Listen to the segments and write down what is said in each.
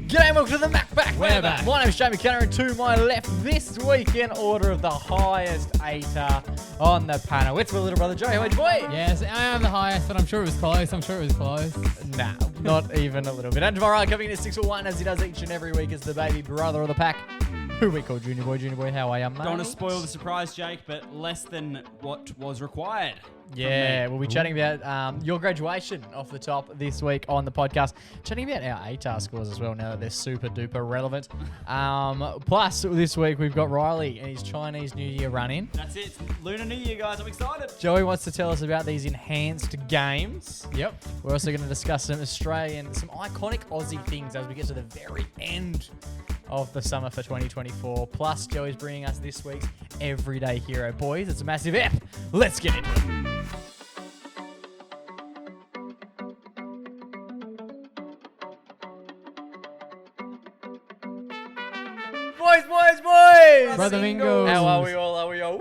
G'day and welcome to the MacPack. We're back. My name is Jamie Kenner, and to my left this week in order of the highest ATAR on the panel, it's my little brother Joey. How are you, boy? Yes, I am the highest, but I'm sure it was close. Nah, not even a little bit. And tomorrow, coming in at 6-1 as he does each and every week, is the baby brother of the pack, who we call Junior Boy. Junior Boy, how are you, mate? Don't want to spoil the surprise, Jake, but less than what was required. Yeah, we'll be chatting about your graduation off the top this week on the podcast. Chatting about our ATAR scores as well now that they're super duper relevant. Plus, this week we've got Riley and his Chinese New Year run-in. That's it. Lunar New Year, guys. I'm excited. Joey wants to tell us about these enhanced games. Yep. We're also going to discuss some iconic Aussie things as we get to the very end of the summer for 2024. Plus, Joey's bringing us this week's Everyday Hero. Boys, it's a massive ep. Let's get into it. Boys! Brother Mingos. How are we all? Woo!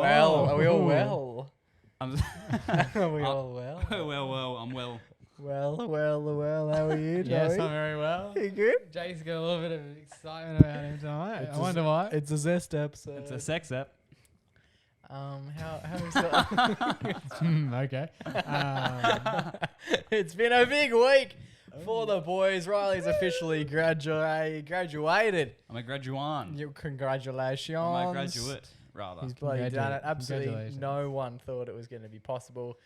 Well, are we all well? I'm Are we all well? well, I'm well. Well, how are you, Joey? Yes, I'm very well. You good? Jake's got a little bit of excitement about him tonight. I wonder why. It's a Zest episode. It's a sex app. How is that? Okay. It's been a big week for the boys. Riley's officially graduated. I'm a graduan. Congratulations. I'm a graduate, rather. He's bloody done it. Absolutely Congratulations. no one thought it was going to be possible.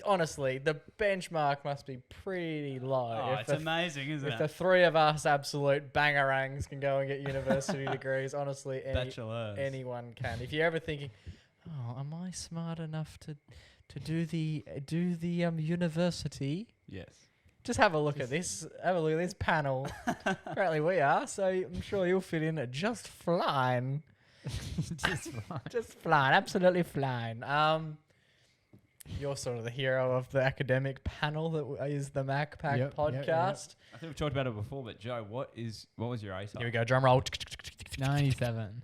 Honestly, the benchmark must be pretty low. Oh, it's amazing, isn't If the it? three of us absolute bangerangs can go and get university degrees, honestly, Bachelors. anyone can. If you're ever thinking, oh, am I smart enough to do the university? Yes. Just have a look at this. Have a look at this panel. Apparently we are, so I'm sure you'll fit in just fine. Just fine. Absolutely fine. You're sort of the hero of the academic panel that is the MacPack podcast. I think we've talked about it before, but Joe, what was your ATAR? Here we go. Drum roll. 97.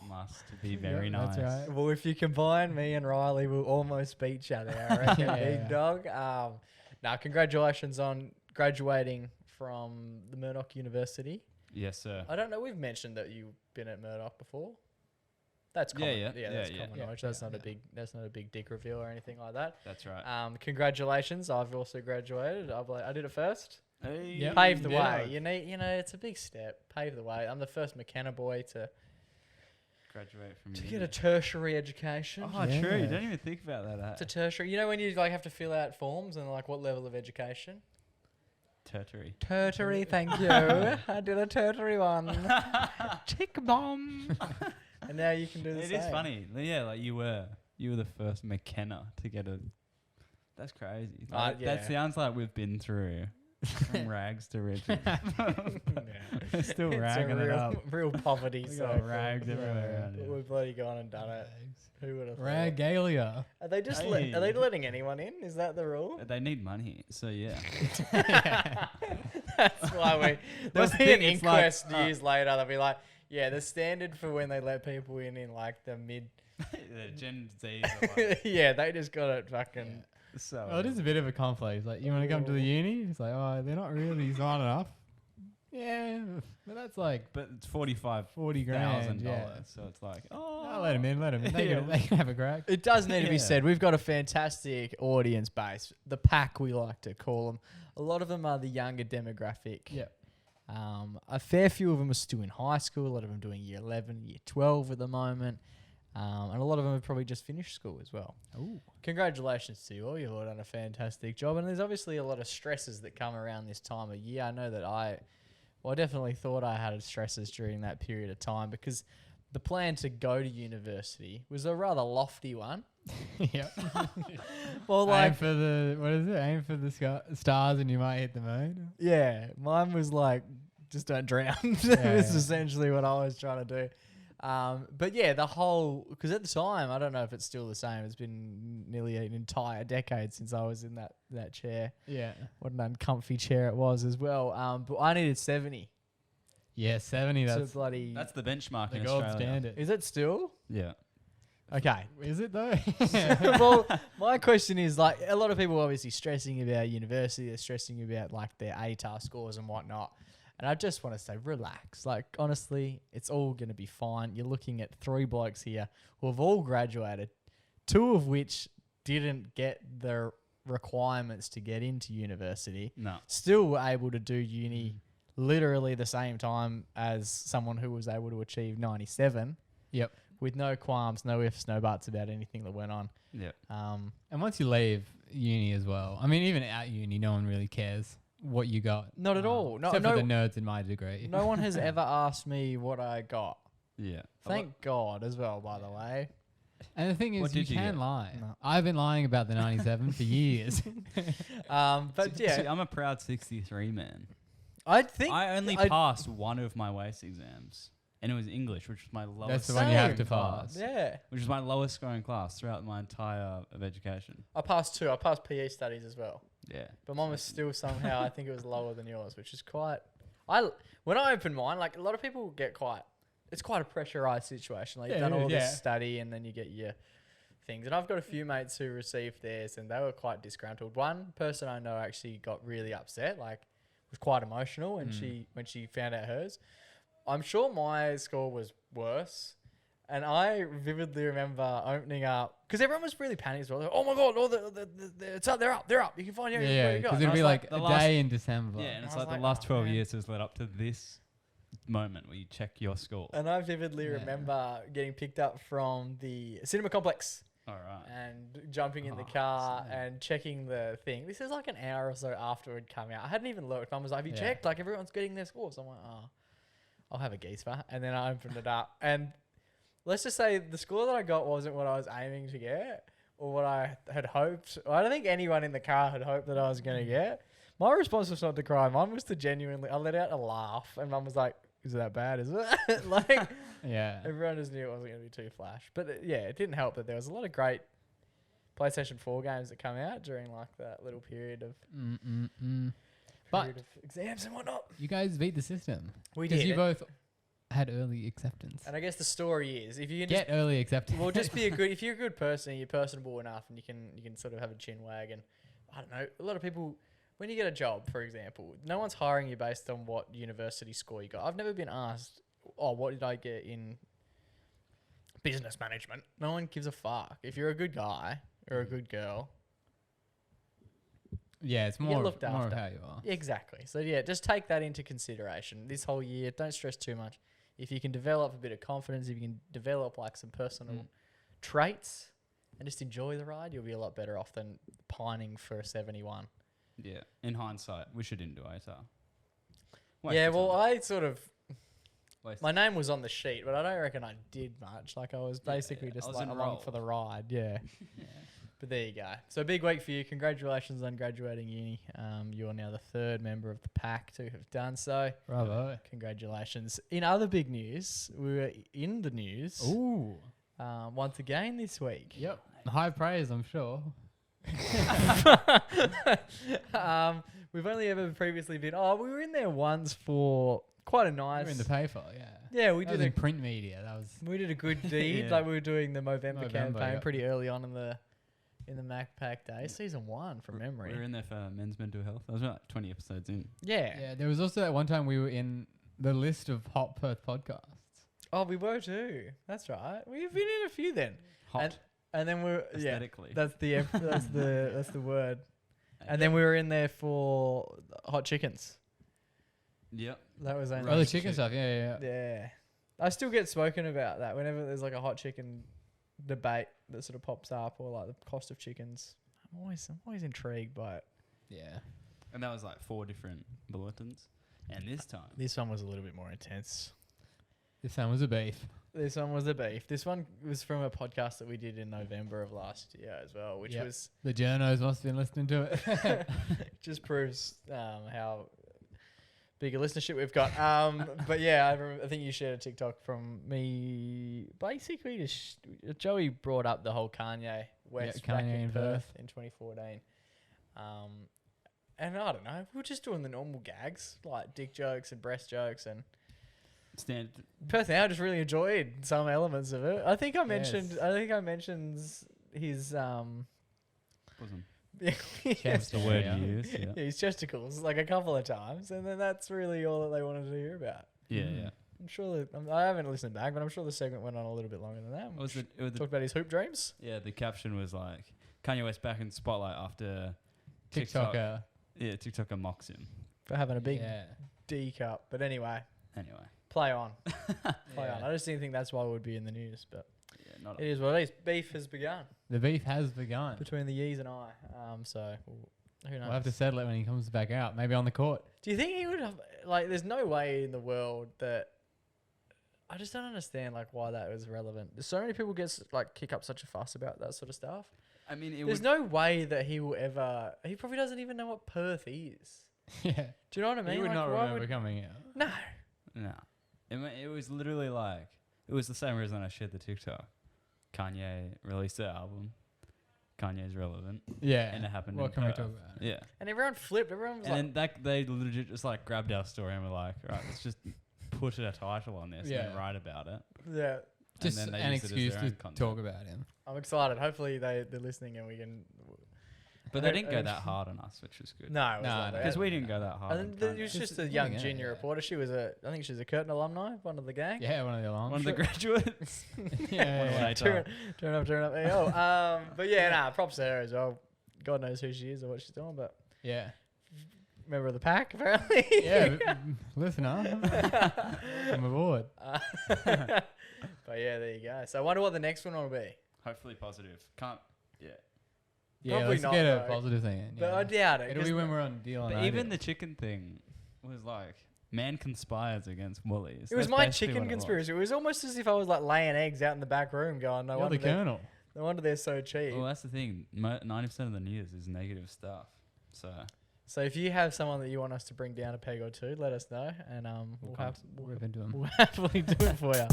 Must be very nice. That's right. Well, if you combine me and Riley, we'll almost beat each other, I reckon, big dog. Now, congratulations on graduating from the Murdoch University. Yes, sir. I don't know. We've mentioned that you've been at Murdoch before. That's common. Yeah. That's common knowledge. That's not a big dick reveal or anything like that. That's right. Congratulations. I've also graduated. I did it first. Hey, Yep. Paved the yeah. way. It's a big step. Pave the way. I'm the first McKenna boy to Graduate from get uni. a tertiary education. Oh, Yeah. true. You don't even think about that. It's a tertiary. You know when you have to fill out forms and what level of education? Tertiary. Tertiary, thank you. I did a tertiary one. Chick bomb. And now you can do the It same. is funny. Yeah, like you were the first McKenna to get a. That's crazy. Like, yeah. That sounds like we've been through from rags to riches. We're still It's ragging it up. real poverty. We so got rags everywhere around here. we've bloody gone and done it. Who would have thought? Regalia. Are they just Hey. are they letting anyone in? Is that the rule? They need money, so yeah. That's why there'll That's the be an thing, it's like, inquest years later. They'll be like, yeah, the standard for when they let people in like the mid. The Gen Z's are like, Yeah, they just got it fucking. so. Oh, it is a bit of a conflict. It's like, you want to come to the uni? It's like, oh, they're not really smart enough. Yeah, but that's like But it's $45,000, 40 grand. Yeah. so it's like, Oh, let them in. They, Yeah. they can have a crack. It does need to be Yeah. said. We've got a fantastic audience base. The pack, we like to call them. A lot of them are the younger demographic. Yeah. A fair few of them are still in high school. A lot of them doing year 11, year 12 at the moment. And a lot of them have probably just finished school as well. Ooh. Congratulations to you all. You've all done a fantastic job. And there's obviously a lot of stresses that come around this time of year. I know that I definitely thought I had stresses during that period of time because the plan to go to university was a rather lofty one. Yeah. Well, Aim for the, what is it? Aim for the stars and you might hit the moon. yeah, mine was like, just don't drown. That's Yeah. essentially what I was trying to do. But yeah, because at the time, I don't know if it's still the same. It's been nearly an entire decade since I was in that chair. Yeah. What an uncomfy chair it was as well. But I needed 70. Yeah, 70. So That's bloody. That's the benchmark the in gold Australia. standard. Is it still? Yeah. Okay, is it though? Well, my question is, like, a lot of people are obviously stressing about university. They're stressing about, like, their ATAR scores and whatnot. And I just want to say, relax. Like, honestly, it's all going to be fine. You're looking at 3 blokes here who have all graduated, 2 of which didn't get the requirements to get into university. No. Still were able to do uni literally the same time as someone who was able to achieve 97. Yep. With no qualms, no ifs, no buts about anything that went on. Yeah. And once you leave uni as well, I mean, even at uni, no one really cares what you got. Not at all. No, except for the nerds in my degree. no one has ever asked me what I got. Yeah. Thank God as well, by the way. And the thing What is, you did you can get? lie. No. I've been lying about the 97 for years. But yeah, See, I'm a proud 63 man. I think I only I- passed one of my WACE exams, and it was English, which was my lowest. That's the one you have to Same. pass. Yeah, Which was my lowest scoring class throughout my entire of education. I passed 2. I passed PE studies as well, Yeah. but mine was still somehow I think it was lower than yours, which is quite. When I opened mine, like a lot of people get quite. It's quite a pressurized situation. Like you've Yeah, done all yeah. this study and then you get your things. And I've got a few mates who received theirs and they were quite disgruntled. One person I know actually got really upset, like was quite emotional when she found out hers. I'm sure my score was worse. And I vividly remember opening up because everyone was really panicked as well. Like, oh my god! It's up. They're up. You can find out Yeah, where you got. because And I it'll was be like the a last- day in December. Yeah, and it's I was like the like, last oh, 12 man. years has led up to this moment where you check your score. And I vividly Yeah. remember getting picked up from the cinema complex All right. and jumping in the Oh, car same. and checking the thing. This is like an hour or so after it had come out. I hadn't even looked. Mum was like, have you Yeah. checked? Like everyone's getting their scores. I'm like, oh, I'll have a geezer. And then I opened it up. And let's just say the score that I got wasn't what I was aiming to get or what I had hoped. I don't think anyone in the car had hoped that I was going to get. My response was not to cry. Mine was to genuinely, I let out a laugh. And Mum was like, is it that bad, is it? Like, Yeah. everyone just knew it wasn't going to be too flash. But yeah, it didn't help that there was a lot of great PlayStation 4 games that come out during like that little period of But exams and whatnot. you guys beat the system. We Because did. you both had early acceptance. And I guess the story is if you can Get early acceptance. well, just be a good. If you're a good person, you're personable enough, and you can sort of have a chin wag. And I don't know. A lot of people, when you get a job, for example, no one's hiring you based on what university score you got. I've never been asked, oh, what did I get in business management? No one gives a fuck. If you're a good guy or a good girl, Yeah, it's You get more, looked more of after. how you are. exactly. So yeah, just take that into consideration this whole year. Don't stress too much. If you can develop a bit of confidence, if you can develop like some personal traits, and just enjoy the ride, you'll be a lot better off than pining for a 71. Yeah. In hindsight, wish I didn't do ATAR. Yeah, well, I sort of Wasted my name was on the sheet, but I don't reckon I did much. Like I was Yeah, basically I just was like along enrolled. for the ride. Yeah. Yeah. But there you go. So big week for you. Congratulations on graduating uni. You are now the 3rd member of the pack to have done so. Bravo. Congratulations. In other big news, we were in the news Ooh. once again this week. Yep. High praise, I'm sure. We've only ever previously been. Oh, we were in there once for quite a nice. You're in the paper, yeah. Yeah, we That did was a in print media. That was we did a good deed. Yeah. Like we were doing the Movember Movember, campaign yeah. pretty early on in the MacPack day, season 1 from memory. We were in there for men's mental health. I was about 20 episodes in. Yeah. Yeah, there was also that one time we were in the list of hot Perth podcasts. Oh, we were too. That's right. We've been in a few then. Hot And then we're yeah. aesthetically. That's the word. And then we were in there for hot chickens. Yep. That was only Oh, the Roast chicken chick- stuff, yeah. yeah. I still get spoken about that whenever there's like a hot chicken debate that sort of pops up, or like the cost of chickens. I'm always intrigued by it. Yeah. And that was like 4 different bulletins. And this time, This one was a little bit more intense. This time was a beef. This one was the beef. This one was from a podcast that we did in November of last year as well, which Yep. was The journos must have been listening to it. just proves how big a listenership we've got. But yeah, I think you shared a TikTok from me. Basically, just Joey brought up the whole Kanye West back Kanye in in Perth in 2014. And I don't know, we were just doing the normal gags like dick jokes and breast jokes, and PerthNow just really enjoyed some elements of it. I think I mentioned. Yes. I think I mentioned his Bosom. yeah, That's the word Yeah. you use. Yeah. yeah, his testicles like a couple of times, and then that's really all that they wanted to hear about. Yeah, Mm. yeah. I'm sure that I haven't listened back, but I'm sure the segment went on a little bit longer than that. It was Talked about his hoop dreams. yeah, the caption was like Kanye West back in the spotlight after TikTok. TikToker. Yeah, TikToker mocks him. For having a big Yeah. D cup. But anyway, Anyway, play on. Play Yeah. on. I just didn't think that's why it would be in the news, but yeah, not it is what it is. Beef has begun The beef has begun. between the Yees and I. So who knows? We'll have to settle it when he comes back out. Maybe on the court. Do you think he would have, like, there's no way in the world that, I just don't understand, like, why that was relevant. There's so many people kick up such a fuss about that sort of stuff. I mean, There's no way that he will ever, he probably doesn't even know what Perth is. Yeah. Do you know what I mean? He would Like, not why remember coming out. No. No. It was literally like, it was the same reason I shared the TikTok. Kanye released the album. Kanye's relevant. Yeah. And it happened What in can we Perth. talk about? Yeah. And everyone flipped. Everyone was And then they legit just like grabbed our story and were like, right, let's just put a title on this and write about it. yeah. Just and then they an used it as excuse their to own content. talk about him. I'm excited. Hopefully they're listening and we can. But they didn't go that hard on us, which was good. No, it was No, not no. bad. Because we didn't go that hard. And on then Kanye. it was Just just a doing young it, junior yeah. reporter. I think she's a Curtin alumni, one of the gang. Yeah, one of the alarms. One of the graduates. yeah. turn up. Hey, but yeah, nah, props to her as well. God knows who she is or what she's doing, but Yeah. member of the pack apparently. Yeah. Listener. I'm aboard. But yeah, there you go. So I wonder what the next one will be. Hopefully positive. Can't. Yeah. Yeah, Probably let's not, get a though. positive thing in. But Yeah. I doubt it. It'll 'cause be when we're on deal on But Radio. even the chicken thing was like, man conspires against Woolies. it was That's my basically chicken what it was. conspiracy. It was almost as if I was like laying eggs out in the back room going, You're the colonel. no wonder they're so cheap. Well, that's the thing. 90% of the news is negative stuff. So if you have someone that you want us to bring down a peg or two, let us know, and We'll rip into him. we'll happily do it for you.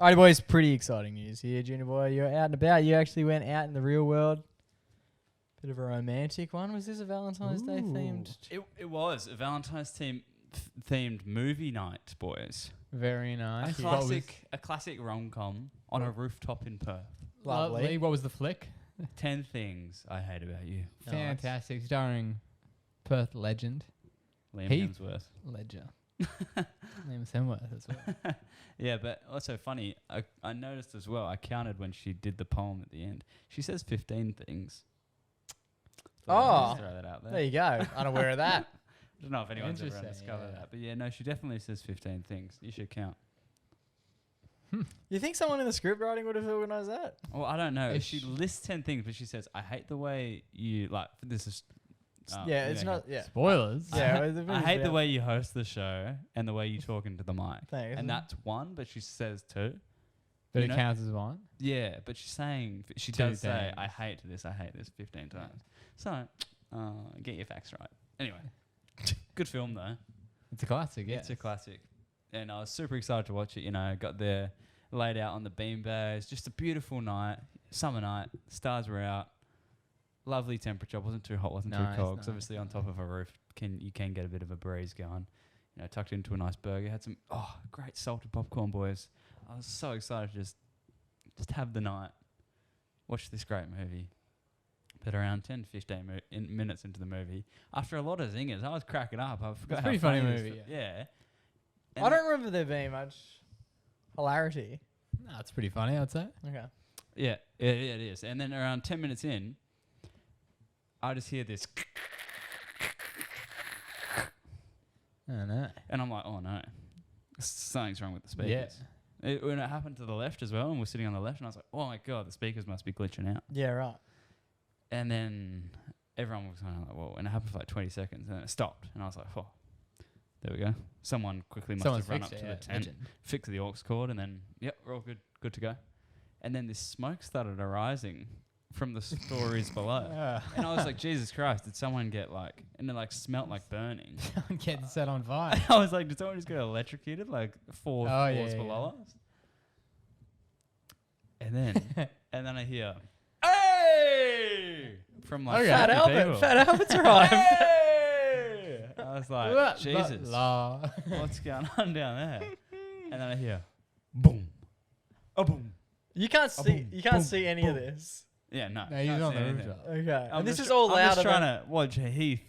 Alright, boys, pretty exciting news here, Junior Boy. You're out and about. You actually went out in the real world. Bit of a romantic one. Was this a Valentine's Day themed? it was a Valentine's themed movie night, boys. Very nice. A classic rom-com on a rooftop in Perth. Lovely. What was the flick? 10 Things I Hate About You. Fantastic. Starring Perth legend. Liam Heath. Hemsworth. Ledger. Name Hemsworth as well. Yeah, but also funny, I noticed as well, I counted when she did the poem at the end. She says 15 things. So I'll just throw that out there. There you go. Unaware of that. I don't know if anyone's ever Interesting, discovered yeah. that. But yeah, no, she definitely says 15 things. You should count. You think someone in the script writing would have organised that? Well, I don't know. If She sh- lists 10 things, but she says, I hate the way you, like, this is... Yeah, it's okay. not. Yeah. Spoilers. Yeah, I hate the way you host the show and the way you talk into the mic. Thanks. And that's one, but she says two. But You it know? counts as one. Yeah, but she's saying, she Two does say, I things. hate this 15 times. So, get your facts right. Anyway, good film though. It's a classic, yeah. It's a classic. And I was super excited to watch it, you know, got there, laid out on the beanbags, just a beautiful night, summer night, stars were out, lovely temperature, wasn't too hot, wasn't Nice, too cold, 'cause nice, obviously on top of a roof, you can get a bit of a breeze going. You know, tucked into a nice burger, had some, great salted popcorn, boys. I was so excited to just have the night, watch this great movie. But around 10, 15 minutes into the movie, after a lot of zingers, I was cracking up. I forgot It's a how pretty funny it is. movie, Yeah. I don't remember there being much hilarity. No, it's pretty funny, I'd say. Okay. Yeah, it is. And then around 10 minutes in, I just hear this, Oh, no. and I'm like, oh no, something's wrong with the speakers. When it happened to the left as well, and we're sitting on the left, and I was like, oh my God, the speakers must be glitching out. Yeah, right. And then everyone was kind of like, whoa, and it happened for like 20 seconds, and then it stopped. And I was like, oh, there we go. Someone quickly must have run up to the tent, fix the aux cord, and then, yep, we're all good to go. And then this smoke started arising from the stories below. And I was like, Jesus Christ, did someone get like, and it like smelt like burning. Getting set on fire. I was like, did someone just get electrocuted like four floors below us? And then I hear, hey! From like Okay. Fat 50 Albert. people. Fat Albert's arrived. Hey! I I was like, Jesus, La. what's going on down there? And then I hear, boom, a boom. You can't see. Boom, You can't boom, see any boom. of this. Yeah, no. No, he's can't on see the anything. rooftop. Okay, I'm and this just is all I'm louder just than trying to watch Heath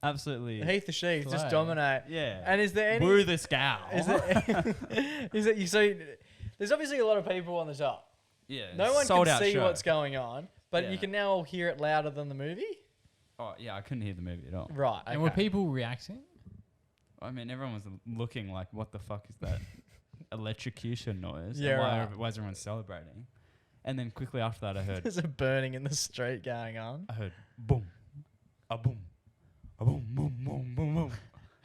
absolutely. Heath the Sheath just Play. dominate. Yeah. And is there any? Woo this gal. Is it you? So there's obviously a lot of people on the top. Yeah. No one sold can out see show. what's going on, but Yeah. you can now hear it louder than the movie. Oh yeah, I couldn't hear the movie at all. Right. Okay. And were people reacting? I mean, everyone was looking like, "What the fuck is that electrocution noise? Yeah, And right. why is everyone celebrating?" And then quickly after that, I heard, There's a burning in the street going on. boom, a boom, a boom, boom, boom, boom, boom,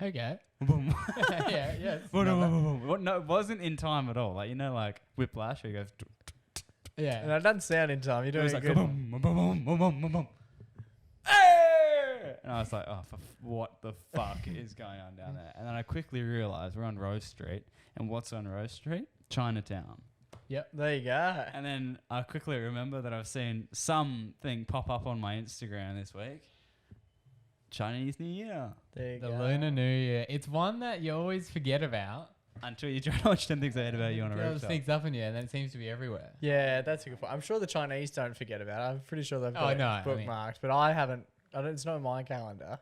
Okay. boom. Yeah, yes. Boom, boom, boom, boom, boom. What? No, it wasn't in time at all. Like like Whiplash, where he goes. Yeah. And it doesn't sound in time. You're It doing was it like good. boom, boom, boom, boom, boom, boom, boom, boom. Hey! And I was like, oh, what the fuck is going on down there? And then I quickly realized we're on Rose Street, and what's on Rose Street? Chinatown. There you go. And then I quickly remember that I've seen something pop up on my Instagram this week. Chinese New Year. There you The go. Lunar New Year. It's one that you always forget about. Until you try to watch 10 things I hate about you on a It rooftop. sneaks up on you, and then it seems to be everywhere. Yeah, that's a good point. I'm sure the Chinese don't forget about it. I'm pretty sure they've got Oh, no, it bookmarked, but I haven't. It's not in my calendar.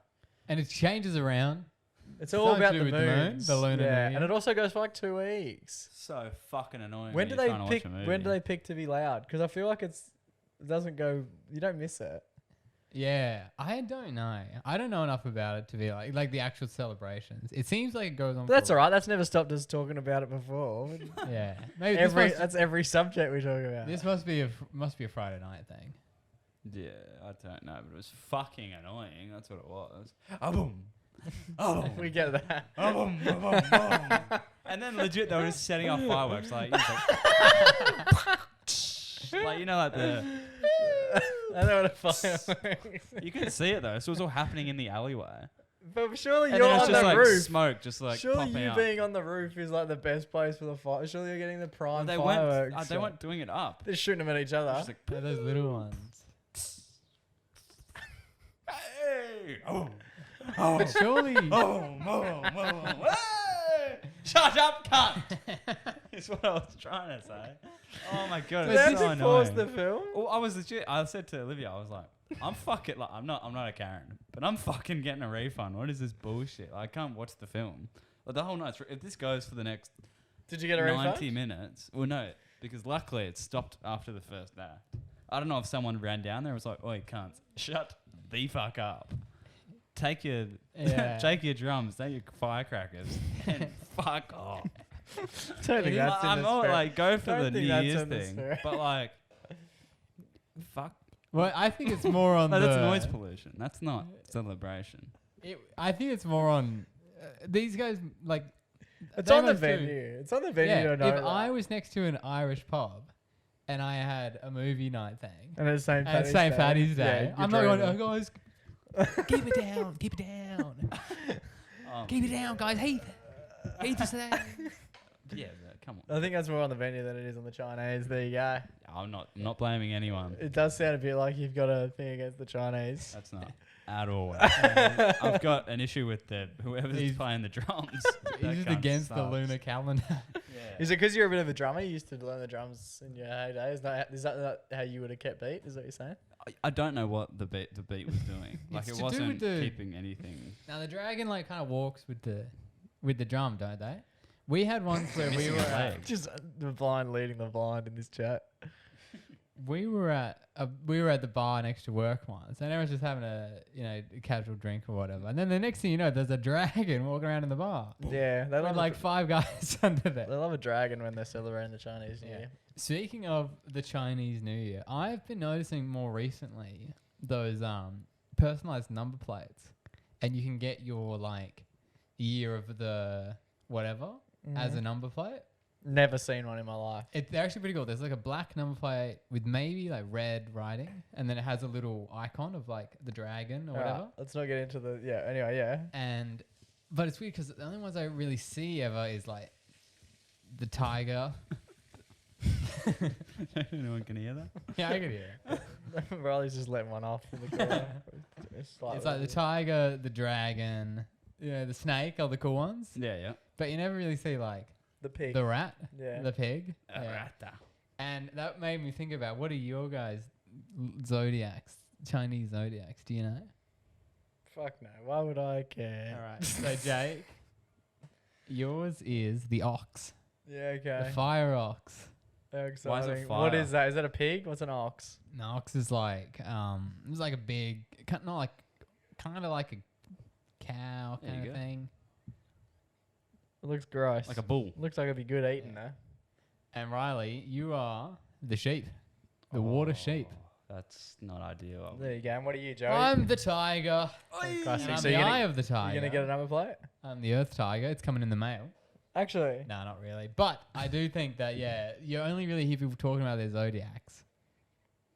And it changes around. It's all something about to the do with the moon, moons. the lunar yeah, new and it year. also goes for like 2 weeks. So fucking annoying. When do you're they trying to pick? watch a movie. When do they pick to be loud? Because I feel like it doesn't go. You don't miss it. Yeah, I don't know. I don't know enough about it to be like the actual celebrations. It seems like it goes on. But that's for- all right. That's never stopped us talking about it before. Yeah, maybe That's every subject we talk about. this must be a Friday night thing. Yeah, I don't know, but it was fucking annoying. That's what it was. A boom. Oh, we get that. a boom, a boom, boom. And then legit, they were just setting off fireworks. Like, like you know, like the. I know what a fireworks. You can see it though. So it was all happening in the alleyway. But surely And you're then it's on just the like roof. smoke, just like Surely popping you up. being on the roof is like the best place for the fire. Surely you're getting the prime They fireworks. weren't doing it up. They're shooting them at each other. Just like, Yeah, those little ones. hey, oh, But surely, hey! Shut up, cunt! Is what I was trying to say. Oh my god, They it's had so to pause annoying. the film. Well, I was legit. I said to Olivia, I was like, I'm fucking like, I'm not a Karen, but I'm fucking getting a refund. What is this bullshit? Like, I can't watch the film. Like, the whole night. If this goes for the next Did you get a 90 refund? minutes, well, no, because luckily it stopped after the first act. I don't know if someone ran down there and was like, "Oi, cunt, shut the fuck up. Take your take your drums, take your firecrackers, and fuck off." Don't think that's in I'm the all spirit. like, go for Don't the think New that's Year's in the thing, spirit. but like, fuck. well, I think it's more on No, the. that's noise pollution. That's not celebration. I think it's more on these guys. Like, It's they on the must do- venue. It's on the venue. Yeah, to know if that. I was next to an Irish pub and I had a movie night thing, And it's St. and Paddy's St. Day. Paddy's Day, Yeah, I'm you're not going, dreaming. oh, guys, keep it down, keep it down. Keep it down, guys. Heath is there. Yeah, come on. I think that's more on the venue than it is on the Chinese. There you go. I'm not blaming anyone. It does sound a bit like you've got a thing against the Chinese. That's not at all. I've got an issue with whoever's He's- playing the drums. He's That just cunt against the sucks. lunar calendar. Yeah. Is it because you're a bit of a drummer? You used to learn the drums in your heyday. Is that not how you would have kept beat? Is that what you're saying? I don't know what the beat was doing. Like It's it to do wasn't with the- keeping anything. Now the dragon like kind of walks with the drum, don't they? We had ones where we Missing were a at, leg. Just the blind leading the blind in this chat. we were at the bar next to work once, and everyone's just having a casual drink or whatever. And then the next thing you know, there's a dragon walking around in the bar. Yeah, they With love like 5 guys under they there. love a dragon when they're celebrating the Chinese New Yeah. Year. Speaking of the Chinese New Year, I've been noticing more recently those personalized number plates, and you can get your like year of the whatever as a number plate. Never seen one in my life. They're actually pretty cool. There's like a black number plate with maybe like red writing, and then it has a little icon of like the dragon or whatever. Let's not get into the Anyway, yeah. But it's weird because the only ones I really see ever is like the tiger. Anyone can hear that? Yeah, I can hear it. Riley's just letting one off in the corner. It's like the tiger, the dragon, the snake are the cool ones. Yeah. But you never really see like The pig. the rat, Yeah. the pig. Rata. And that made me think about, what are your guys' zodiacs, Chinese zodiacs? Do you know? Fuck no. Why would I care? All right. So Jake, yours is the ox, Yeah, okay. the fire ox. How Why is it exciting. fire? What is that? Is that a pig? What's an ox? An ox is like it's like a big, not like, kind of like a cow There you kind of go. thing. It looks gross. Like a bull. Looks like it'd be good eating though. And Riley, you are the sheep, the water sheep. That's not ideal. There you go. And what are you, Joey? I'm the tiger. Classic. And I'm So the you're eye gonna, of the tiger. you're gonna get a number plate? I'm the earth tiger. It's coming in the mail. Actually. No, not really. But I do think that, yeah, you only really hear people talking about their zodiacs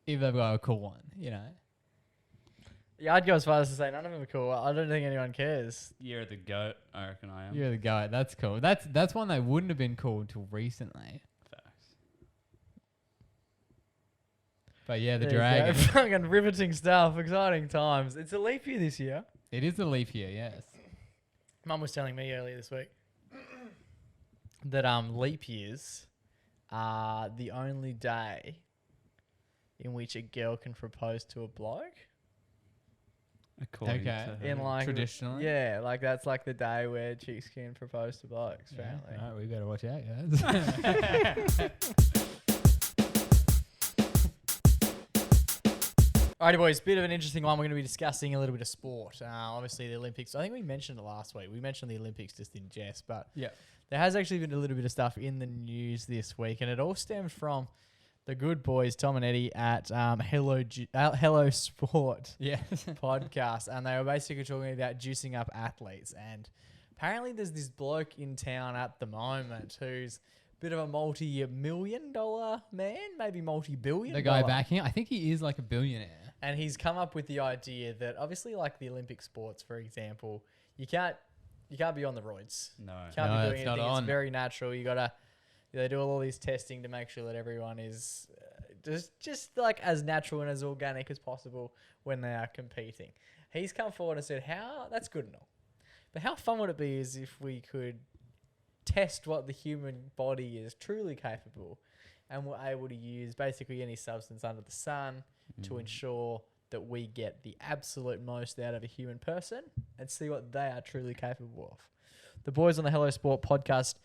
if they've got a cool one, you know? Yeah, I'd go as far as to say none of them are cool. I don't think anyone cares. You're the goat, I reckon I am. You're the guy. That's cool. That's one that wouldn't have been cool until recently. Facts. But yeah, the There you go. dragon. Fucking riveting stuff. Exciting times. It's a leap year this year. It is a leaf year, yes. Mum was telling me earlier this week that leap years are the only day in which a girl can propose to a bloke. According Okay. to her. In like Traditionally? yeah, like that's like the day where chicks can propose to blokes. Yeah. Apparently. All right, we better watch out, guys. Alrighty, boys. Bit of an interesting one. We're going to be discussing a little bit of sport. Obviously, the Olympics. I think we mentioned it last week. We mentioned the Olympics just in jest, but Yeah. there has actually been a little bit of stuff in the news this week, and it all stems from the good boys Tom and Eddie at Hello Sport Yeah. podcast, and they were basically talking about juicing up athletes. And apparently, there's this bloke in town at the moment who's a bit of a multi-million-dollar man, maybe multi-billion. The guy backing it, I think he is like a billionaire. And he's come up with the idea that obviously, like the Olympic sports, for example, you can't be on the roids. No. You can't No, be doing it's not anything. on. It's very natural. You gotta. They do all these testing to make sure that everyone is just like as natural and as organic as possible when they are competing. He's come forward and said, "How that's good and all, but how fun would it be is if we could test what the human body is truly capable, and we're able to use basically any substance under the sun to ensure that we get the absolute most out of a human person and see what they are truly capable of." The boys on the Hello Sport podcast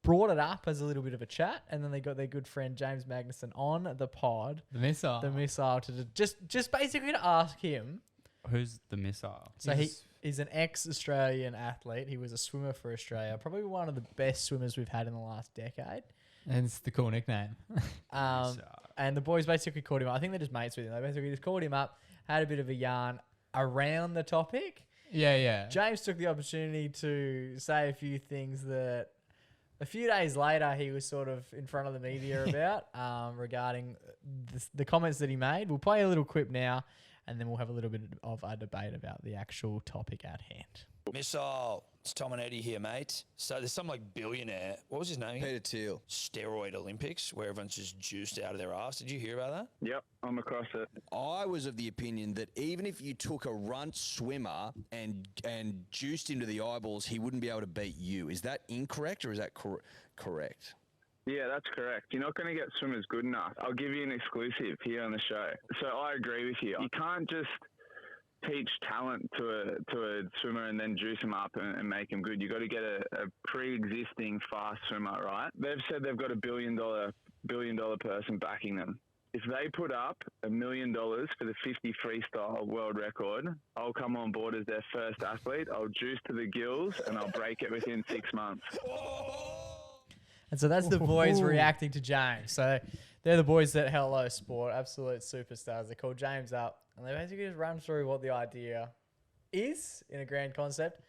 brought it up as a little bit of a chat, and then they got their good friend James Magnuson on the pod, The missile. the missile, to just basically to ask him. Who's the missile? So he's an ex-Australian athlete. He was a swimmer for Australia, probably one of the best swimmers we've had in the last decade. And it's the cool nickname. And the boys basically called him up. I think they're just mates with him. They basically just called him up, had a bit of a yarn around the topic. Yeah. James took the opportunity to say a few things that a few days later he was sort of in front of the media about regarding the comments that he made. We'll play a little clip now, and then we'll have a little bit of a debate about the actual topic at hand. Missile, it's Tom and Eddie here, mate. So there's some like billionaire, what was his name again? Peter Thiel. Steroid Olympics, where everyone's just juiced out of their ass. Did you hear about that? Yep, I'm across it. I was of the opinion that even if you took a runt swimmer and juiced him to the eyeballs, he wouldn't be able to beat you. Is that incorrect or is that correct? Yeah, that's correct. You're not going to get swimmers good enough. I'll give you an exclusive here on the show. So I agree with you. You can't just teach talent to a swimmer and then juice them up and make them good. You got to get a pre-existing fast swimmer, right? They've said they've got a billion dollar person backing them. If they put up $1 million for the 50 freestyle world record, I'll come on board as their first athlete. I'll juice to the gills and I'll break it within 6 months. And so that's the boys reacting to James. So they're the boys that Hello Sport, absolute superstars. They call James up and they basically just run through what the idea is in a grand concept.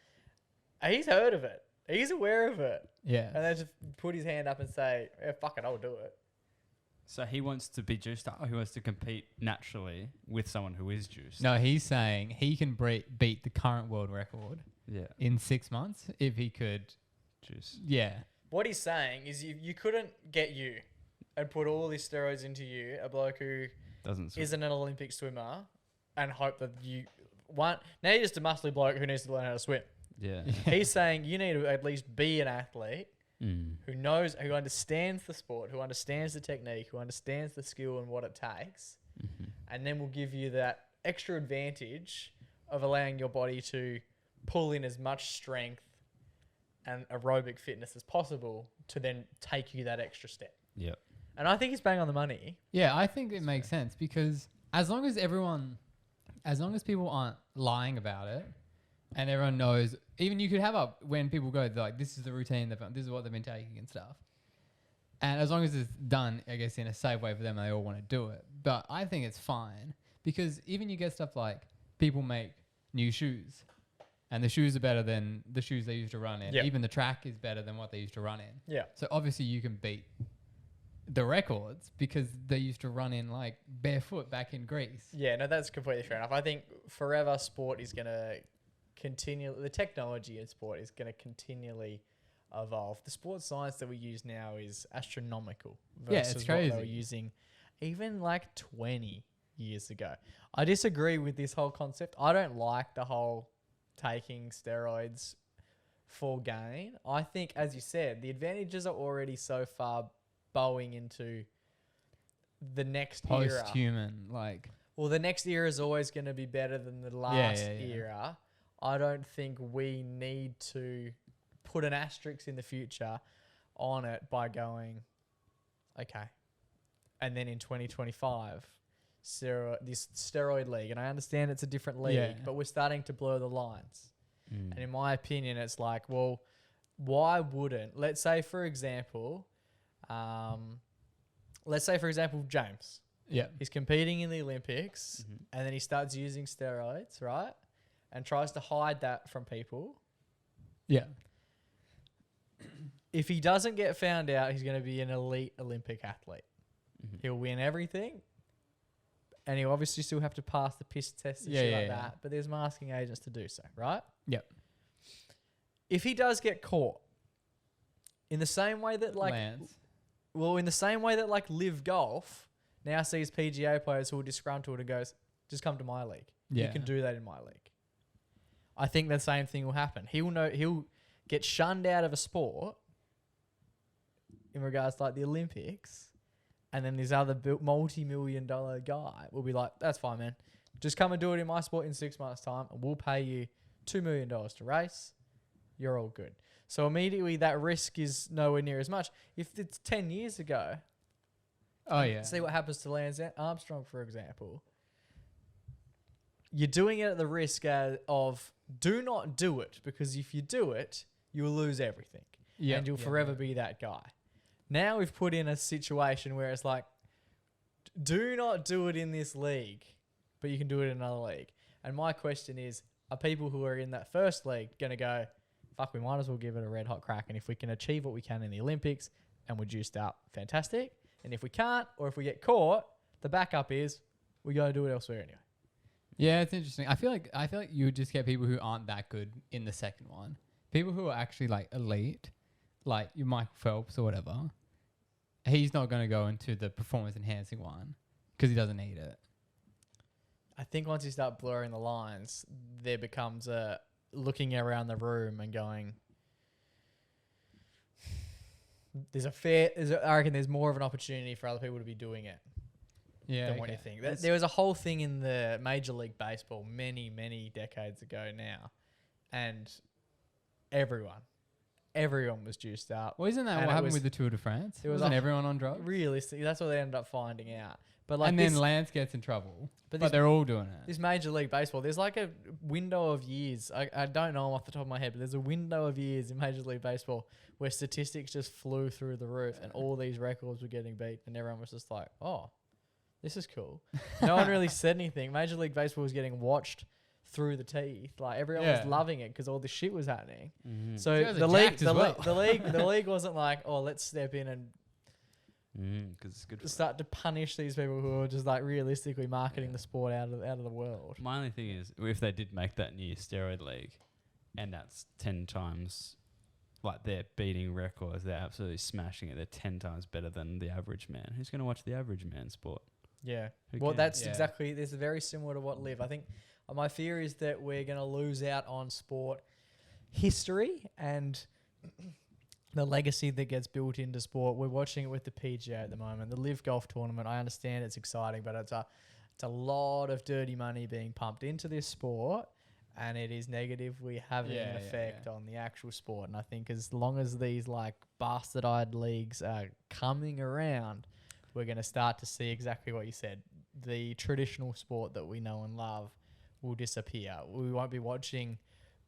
And he's heard of it. He's aware of it. Yeah. And then just put his hand up and say, yeah, fuck it, I'll do it. So he wants to be juiced up, or he wants to compete naturally with someone who is juiced? No, he's saying he can beat the current world record Yeah. in 6 months if he could. Juice. Yeah. What he's saying is you couldn't get you and put all these steroids into you, a bloke who Doesn't swim. isn't an Olympic swimmer, and hope that you want. Now you're just a muscly bloke who needs to learn how to swim. Yeah. He's saying you need to at least be an athlete who knows, who understands the sport, who understands the technique, who understands the skill and what it takes, and then we'll give you that extra advantage of allowing your body to pull in as much strength and aerobic fitness as possible to then take you that extra step. Yep. And I think he's bang on the money. Yeah, I think it makes sense because as long as people aren't lying about it and everyone knows, even you could have up when people go like, this is the routine, this is what they've been taking and stuff. And as long as it's done, I guess, in a safe way for them, they all want to do it. But I think it's fine because even you get stuff like people make new shoes and the shoes are better than the shoes they used to run in. Yep. Even the track is better than what they used to run in. Yeah. So obviously you can beat the records because they used to run in like barefoot back in Greece. Yeah, no, that's completely fair enough. I think forever sport is going to continue, the technology in sport is going to continually evolve. The sports science that we use now is astronomical versus it's what crazy. they were using even like 20 years ago. I disagree with this whole concept. I don't like the whole taking steroids for gain. I think, as you said, the advantages are already so far bowing into the next era. Post-human, like... Well, the next era is always going to be better than the last era. I don't think we need to put an asterisk in the future on it by going, okay. And then in 2025, this steroid league, and I understand it's a different league, but we're starting to blur the lines. And in my opinion, it's like, well, why wouldn't, let's say for example, James. Yeah. He's competing in the Olympics and then he starts using steroids, right? And tries to hide that from people. Yeah. If he doesn't get found out, he's going to be an elite Olympic athlete. He'll win everything. And he'll obviously still have to pass the piss test and shit like that. But there's masking agents to do so, right? Yep. If he does get caught, in the same way that like... Lance. Well, in the same way that like Live Golf now sees PGA players who are disgruntled and goes, just come to my league. Yeah. You can do that in my league. I think the same thing will happen. He'll get shunned out of a sport in regards to like the Olympics, and then this other multi-million-dollar guy will be like, that's fine, man. Just come and do it in my sport in 6 months' time, and we'll pay you $2 million to race. You're all good. So immediately that risk is nowhere near as much. If it's 10 years ago, see what happens to Lance Armstrong, for example. You're doing it at the risk of do not do it, because if you do it, you'll lose everything. And you'll forever be that guy. Now we've put in a situation where it's like, do not do it in this league, but you can do it in another league. And my question is, are people who are in that first league going to go, fuck, we might as well give it a red hot crack, and if we can achieve what we can in the Olympics and we're juiced up, fantastic. And if we can't, or if we get caught, the backup is we got to do it elsewhere anyway. Yeah, it's interesting. I feel like you would just get people who aren't that good in the second one. People who are actually like elite, like your Michael Phelps or whatever. He's not going to go into the performance enhancing one because he doesn't need it. I think once you start blurring the lines, there becomes a looking around the room and going, I reckon there's more of an opportunity for other people to be doing it than what you think. There was a whole thing in the Major League Baseball many, many decades ago now, and everyone was juiced up. Well, isn't that what happened with the Tour de France? Wasn't everyone on drugs? Realistically, that's what they ended up finding out. But like, and then Lance gets in trouble. But they're all doing it. This Major League Baseball, there's like a window of years. I don't know off the top of my head, but there's a window of years in Major League Baseball where statistics just flew through the roof and all these records were getting beat, and everyone was just like, oh, this is cool. No one really said anything. Major League Baseball was getting watched through the teeth. Like, everyone was loving it because all this shit was happening. So the league wasn't like, oh, let's step in and because it's good for start to punish these people who are just like realistically marketing the sport out of the world. My only thing is, if they did make that new steroid league, and that's 10 times, like, they're beating records, they're absolutely smashing it. They're 10 times better than the average man. Who's going to watch the average man sport? Yeah. Well, that's exactly. This is very similar to what Live. I think my fear is that we're going to lose out on sport history and the legacy that gets built into sport. We're watching it with the PGA at the moment. The Live Golf Tournament, I understand it's exciting, but it's a lot of dirty money being pumped into this sport, and it is negatively having an effect on the actual sport. And I think as long as these like bastardized leagues are coming around, we're going to start to see exactly what you said. The traditional sport that we know and love will disappear. We won't be watching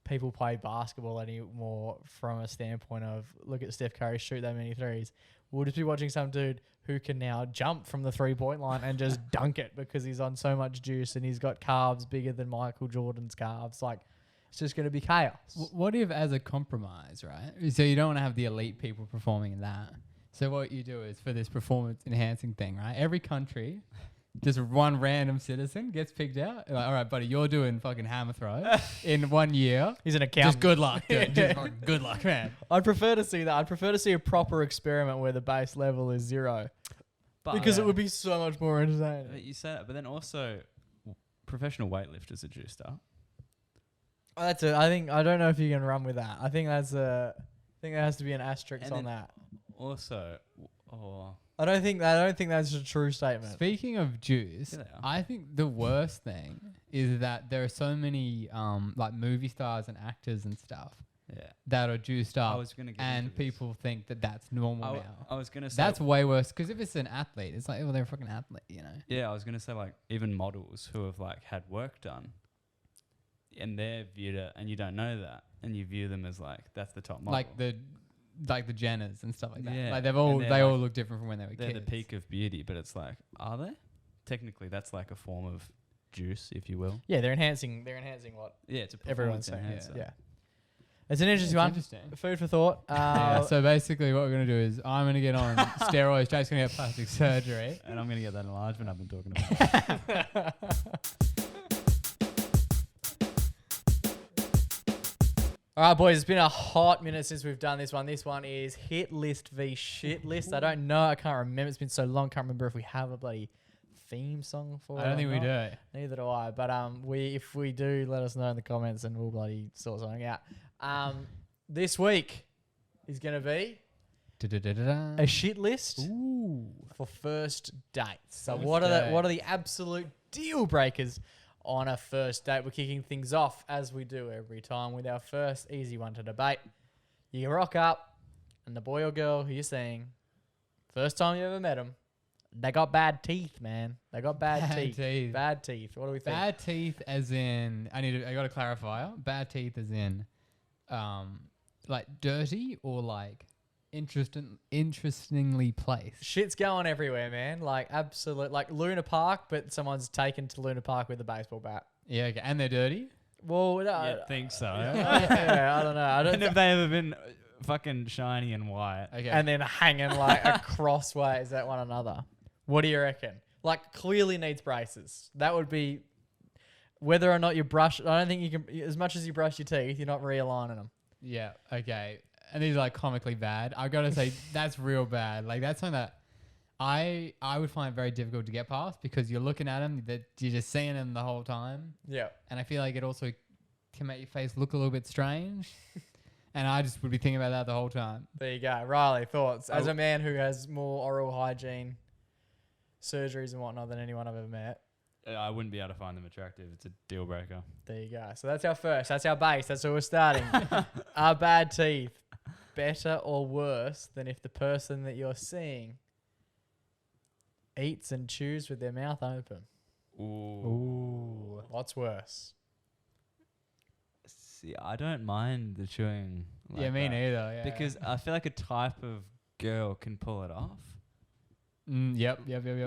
people play basketball anymore from a standpoint of look at Steph Curry shoot that many threes. We'll just be watching some dude who can now jump from the 3-point line and just dunk it because he's on so much juice and he's got calves bigger than Michael Jordan's calves. Like, it's just going to be chaos. What if as a compromise, right? So you don't want to have the elite people performing in that. So what you do is for this performance enhancing thing, right? Every country, just one random citizen gets picked out. Like, all right, buddy, you're doing fucking hammer throw in 1 year. He's an accountant. Just good luck, dude. Just fucking good luck, man. I'd prefer to see that. I'd prefer to see a proper experiment where the base level is 0. Because it would be so much more entertaining. But you say that, but then also professional weightlifters are juiced up. I don't know if you can run with that. I think there has to be an asterisk on that. Also, I don't think that's a true statement. Speaking of juice, I think the worst thing is that there are so many like movie stars and actors and stuff that are juiced up, and people think that that's normal now. I was gonna say that's way worse because if it's an athlete, it's like, well, they're a fucking athlete, you know. Yeah, I was gonna say like even models who have like had work done, and they're viewed and you don't know that, and you view them as like that's the top model. Like the Jenners and stuff like that. Yeah. Like they all look different from when they were they're kids. the peak of beauty, but it's like, are they? Technically, that's like a form of juice, if you will. Yeah, they're enhancing what it's a everyone's saying. enhancer. Yeah. It's an interesting one. Interesting. Food for thought. So basically what we're going to do is I'm going to get on steroids, Jake's going to get plastic surgery. And I'm going to get that enlargement I've been talking about. All right, boys, it's been a hot minute since we've done this one. This one is Hit List v Shitlist. I don't know. I can't remember. It's been so long. Can't remember if we have a bloody theme song for it. I don't think we do. Neither do I. But if we do, let us know in the comments and we'll bloody sort something out. This week is going to be a shit list for first dates. So what are the absolute deal breakers on a first date? We're kicking things off as we do every time with our first easy one to debate. You rock up and the boy or girl who you're seeing, first time you ever met them, they got bad teeth, man. They got bad teeth. Bad teeth. What do we think? Bad teeth as in, I got to clarify. Bad teeth as in, like dirty or like interestingly placed. Shit's going everywhere, man. Like absolute, like Luna Park, but someone's taken to Luna Park with a baseball bat. Yeah, okay. And they're dirty? Well, I think so. Yeah, I don't know. And have they ever been fucking shiny and white? Okay. And then hanging like crossways at one another. What do you reckon? Like clearly needs braces. That would be whether or not you brush. I don't think you can, as much as you brush your teeth, you're not realigning them. Yeah, okay. And these are like comically bad. I've got to say that's real bad. Like that's something that I would find very difficult to get past because you're looking at them, that you're just seeing them the whole time. Yeah. And I feel like it also can make your face look a little bit strange. And I just would be thinking about that the whole time. There you go. Riley, thoughts? As a man who has more oral hygiene surgeries and whatnot than anyone I've ever met. I wouldn't be able to find them attractive. It's a deal breaker. There you go. So that's our first. That's our base. That's where we're starting. Are bad teeth better or worse than if the person that you're seeing eats and chews with their mouth open? Ooh. What's worse? See, I don't mind the chewing. Like yeah, me neither. Yeah. Because I feel like a type of girl can pull it off. Yep.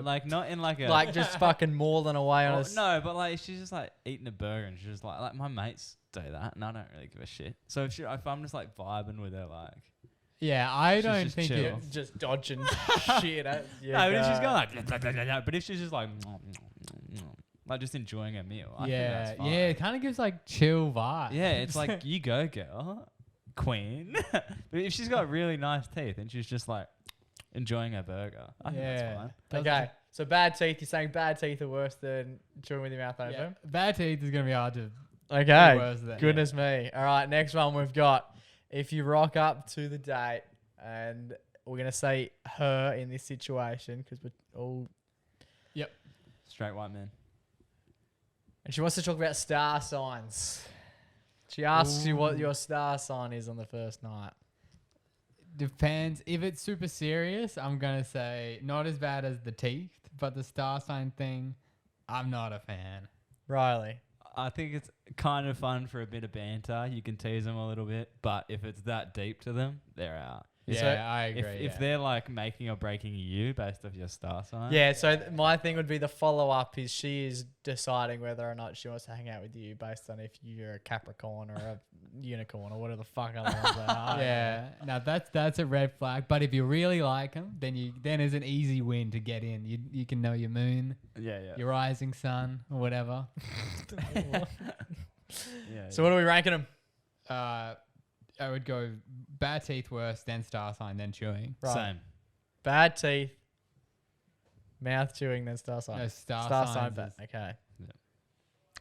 Like not in like a like just fucking mauling away on no, but like she's just like eating a burger and she's just like my mates do that and I don't really give a shit. So if I'm just like vibing with her, like yeah, I don't think chill. it's just dodging shit. No, but if she's going like but if she's just like just enjoying her meal, I think that's fine. Yeah, it kind of gives like chill vibes. Yeah, it's like you go, girl, queen. But if she's got really nice teeth and she's just like enjoying her burger, I think that's fine. Okay, so bad teeth. You're saying bad teeth are worse than chewing with your mouth open? Yeah. Bad teeth is gonna be hard to Okay. worse than- Goodness me. All right. Next one we've got. If you rock up to the date, and we're gonna say her in this situation because we're all. Straight white man. And she wants to talk about star signs. She asks you what your star sign is on the first night. Depends. If it's super serious, I'm going to say not as bad as the teeth, but the star sign thing, I'm not a fan. Riley. I think it's kind of fun for a bit of banter. You can tease them a little bit, but if it's that deep to them, they're out. Yeah, So I agree. If they're like making or breaking you based off your star sign. Yeah, so my thing would be the follow-up is she is deciding whether or not she wants to hang out with you based on if you're a Capricorn or a unicorn or whatever the fuck other ones they are. Yeah, now that's a red flag. But if you really like them, then it's an easy win to get in. You can know your moon, Yeah. your rising sun, or whatever. So what are we ranking them? I would go bad teeth worse, then star sign, then chewing. Right. Same. Bad teeth, mouth chewing, then star sign. No, star sign signs bad. is- Okay. Yeah.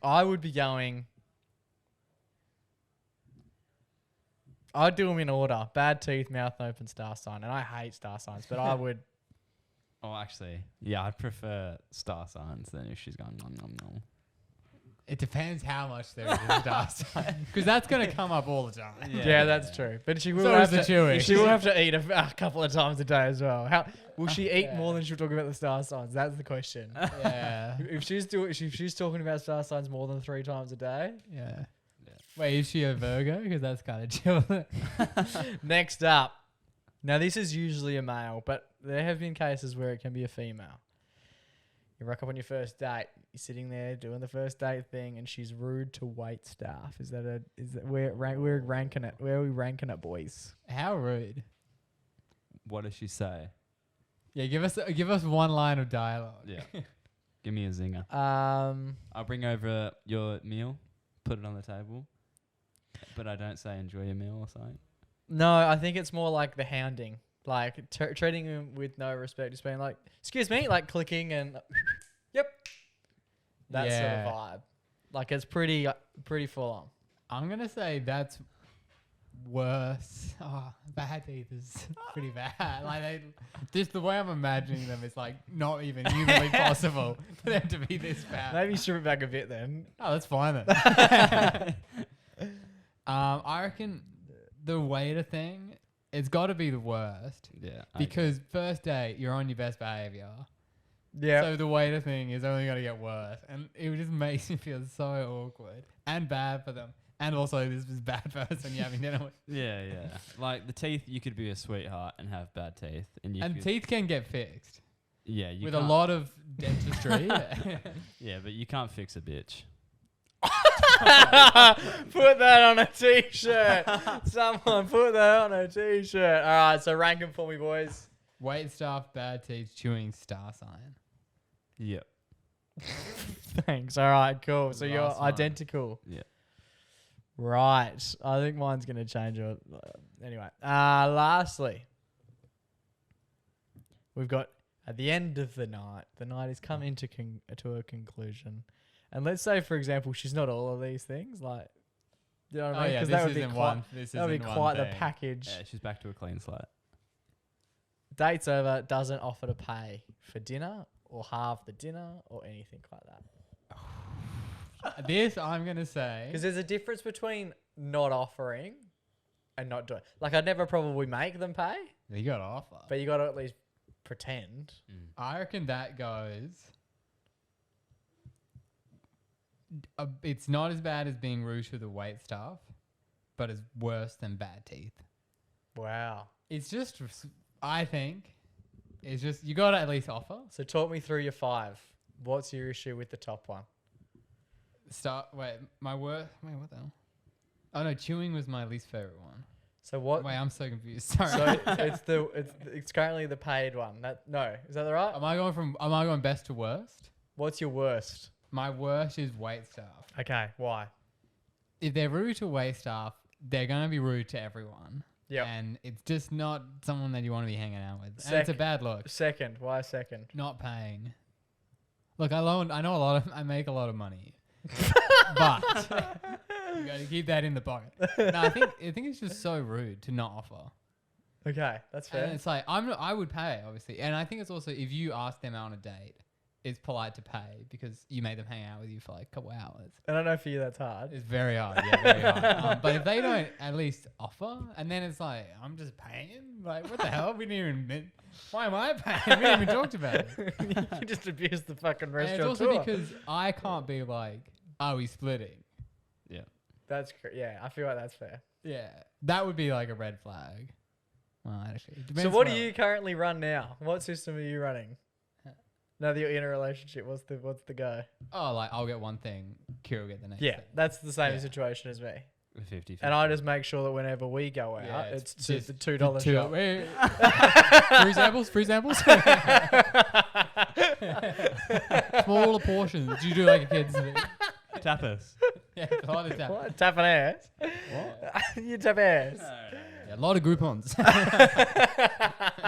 I would be going. I'd do them in order: bad teeth, mouth open, star sign. And I hate star signs, but I would. Oh, actually, yeah, I'd prefer star signs than if she's going nom nom nom. It depends how much there is in star sign, because that's going to come up all the time. Yeah, that's true. But she will So have is the to. chewing. She will have to eat a couple of times a day as well. How will she eat more than she'll talk about the star signs? That's the question. Yeah. If she's talking about star signs more than 3 times a day. Yeah. Wait, is she a Virgo? Because that's kind of chill. Next up. Now this is usually a male, but there have been cases where it can be a female. You rock up on your first date. You're sitting there doing the first date thing, and she's rude to wait staff. Is that we're ranking it? Where are we ranking it, boys? How rude. What does she say? Yeah, give us one line of dialogue. Yeah. Give me a zinger. I'll bring over your meal, put it on the table, but I don't say enjoy your meal or something. No, I think it's more like the hounding, like treating him with no respect, just being like, "Excuse me," like clicking and, "Yep," that sort of vibe. Like it's pretty full on. I'm gonna say that's worse. Oh, bad teeth is pretty bad. Like just the way I'm imagining them is like not even humanly possible for them to be this bad. Maybe strip it back a bit then. Oh, that's fine then. I reckon the waiter thing, it's got to be the worst. Yeah. Because first date, you're on your best behavior. Yeah. So the waiter thing is only going to get worse. And it just makes me feel so awkward and bad for them. And also, this is bad person you're having dinner with. Yeah. Like the teeth, you could be a sweetheart and have bad teeth. And teeth can get fixed. Yeah. With a lot of dentistry. Yeah, but you can't fix a bitch. Put that on a t-shirt. Someone put that on a t-shirt. All right, so rank them for me, boys. Wait staff, bad teeth, chewing, star sign. Yep. Thanks. All right, cool. So you're Last one. identical. Yeah. Right. I think mine's going to change. Anyway, lastly, we've got at the end of the night is coming to a conclusion. And let's say, for example, she's not all of these things. Like, you know what I mean? Yeah, Because this that would be isn't quite, one. This that would be isn't one quite the thing. package. Yeah, she's back to a clean slate. Date's over, doesn't offer to pay for dinner or halve the dinner or anything like that. This, I'm going to say... Because there's a difference between not offering and not doing. Like, I'd never probably make them pay, You got to offer. but you got to at least pretend. I reckon that goes... it's not as bad as being rude to the wait staff, but it's worse than bad teeth. Wow. It's just, I think, it's just, you got to at least offer. So talk me through your 5. What's your issue with the top one? Wait, what the hell? Oh no, chewing was my least favorite one. So what? Wait, I'm so confused. Sorry. So it's currently the paid one. Is that right? Am I going best to worst? What's your worst? My worst is wait staff. Okay, why? If they're rude to wait staff, they're going to be rude to everyone. Yeah. And it's just not someone that you want to be hanging out with. And it's a bad look. Second, why second? Not paying. Look, I make a lot of money. but you got to keep that in the pocket. No, I think it's just so rude to not offer. Okay, that's fair. And it's like I would pay, obviously, and I think it's also if you ask them out on a date, it's polite to pay because you made them hang out with you for like a couple hours. And I know for you that's hard. It's very hard, yeah, very hard. But if they don't at least offer, and then it's like I'm just paying, like what the hell? We didn't even. Why am I paying? We didn't even talk about it. You just abuse the fucking And restaurant. it's also because I can't be like, are we splitting? Yeah. That's yeah. I feel like that's fair. Yeah, that would be like a red flag. Well, actually, it So depends what do where- you currently run now? What system are you running? Now that you're in a relationship, what's the go? Oh, like I'll get one thing, Kira will get the next. Yeah, thing. that's the same Yeah. situation as me. 50. And I just make sure that whenever we go out, Yeah, it's just the $2 shot. Free samples. Smaller portions. Do you do like a kid's thing? tapas. Yeah, a lot of tap. What? Tapping ass? What? You tap ass. Yeah, a lot of Groupons.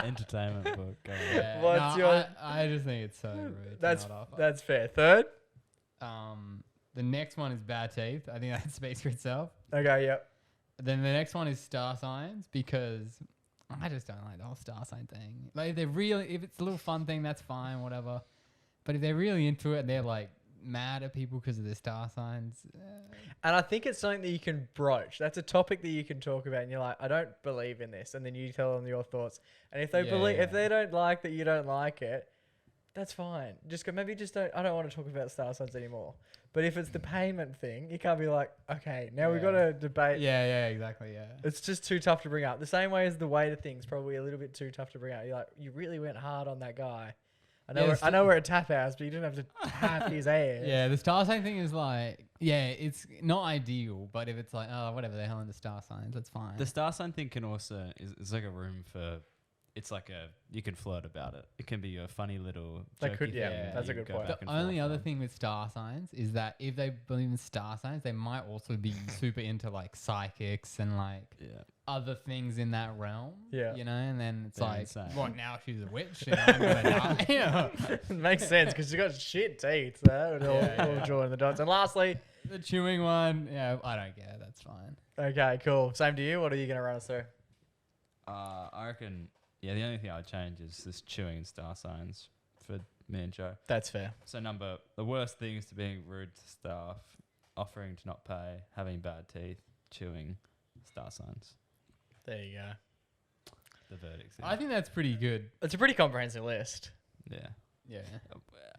Entertainment book. Yeah, What's no, your- I just think it's so rude. to That's not offer. that's fair. Third? The next one is bad teeth. I think that speaks for itself. Okay, yep. Then the next one is star signs because I just don't like the whole star sign thing. Like if it's a little fun thing, that's fine, whatever. But if they're really into it and they're like mad at people because of their star signs, And I think it's something that you can broach. That's a topic that you can talk about, and you're like, I don't believe in this, and then you tell them your thoughts. And if they if they don't like that, you don't like it, that's fine. Just go. Maybe just don't. I don't want to talk about star signs anymore. But if it's the payment thing, you can't be like, okay, now we've got to debate. yeah, exactly, yeah. It's just too tough to bring up. The same way as the waiter thing's probably a little bit too tough to bring up. You're like, you really went hard on that guy. I know we're a tap house, but you didn't have to tap his ass. Yeah, the star sign thing is like, yeah, it's not ideal, but if it's like, oh, whatever, they're hell in the star signs, that's fine. The star sign thing can also is like a room for. It's like you can flirt about it. It can be a funny little. That could- jokey yeah, thing that that's a you good go point. back The and only forth other on. thing with star signs is that if they believe in star signs, they might also be super into like psychics and like Yeah. other things in that realm. Yeah. You know, and then it's They're like, insane. what, now she's a witch? You know, I'm gonna die. You know? It makes sense because she's got shit teeth. So that would all join the dots. And lastly, The chewing one, yeah, I don't get it. That's fine. okay, cool. Same to you. What are you going to run us through? I reckon. Yeah, the only thing I'd change is this chewing and star signs for me and Joe. That's fair. So the worst things to being rude to staff, offering to not pay, having bad teeth, chewing, star signs. There you go. The verdicts. I think that's pretty good. It's a pretty comprehensive list. Yeah. Yeah.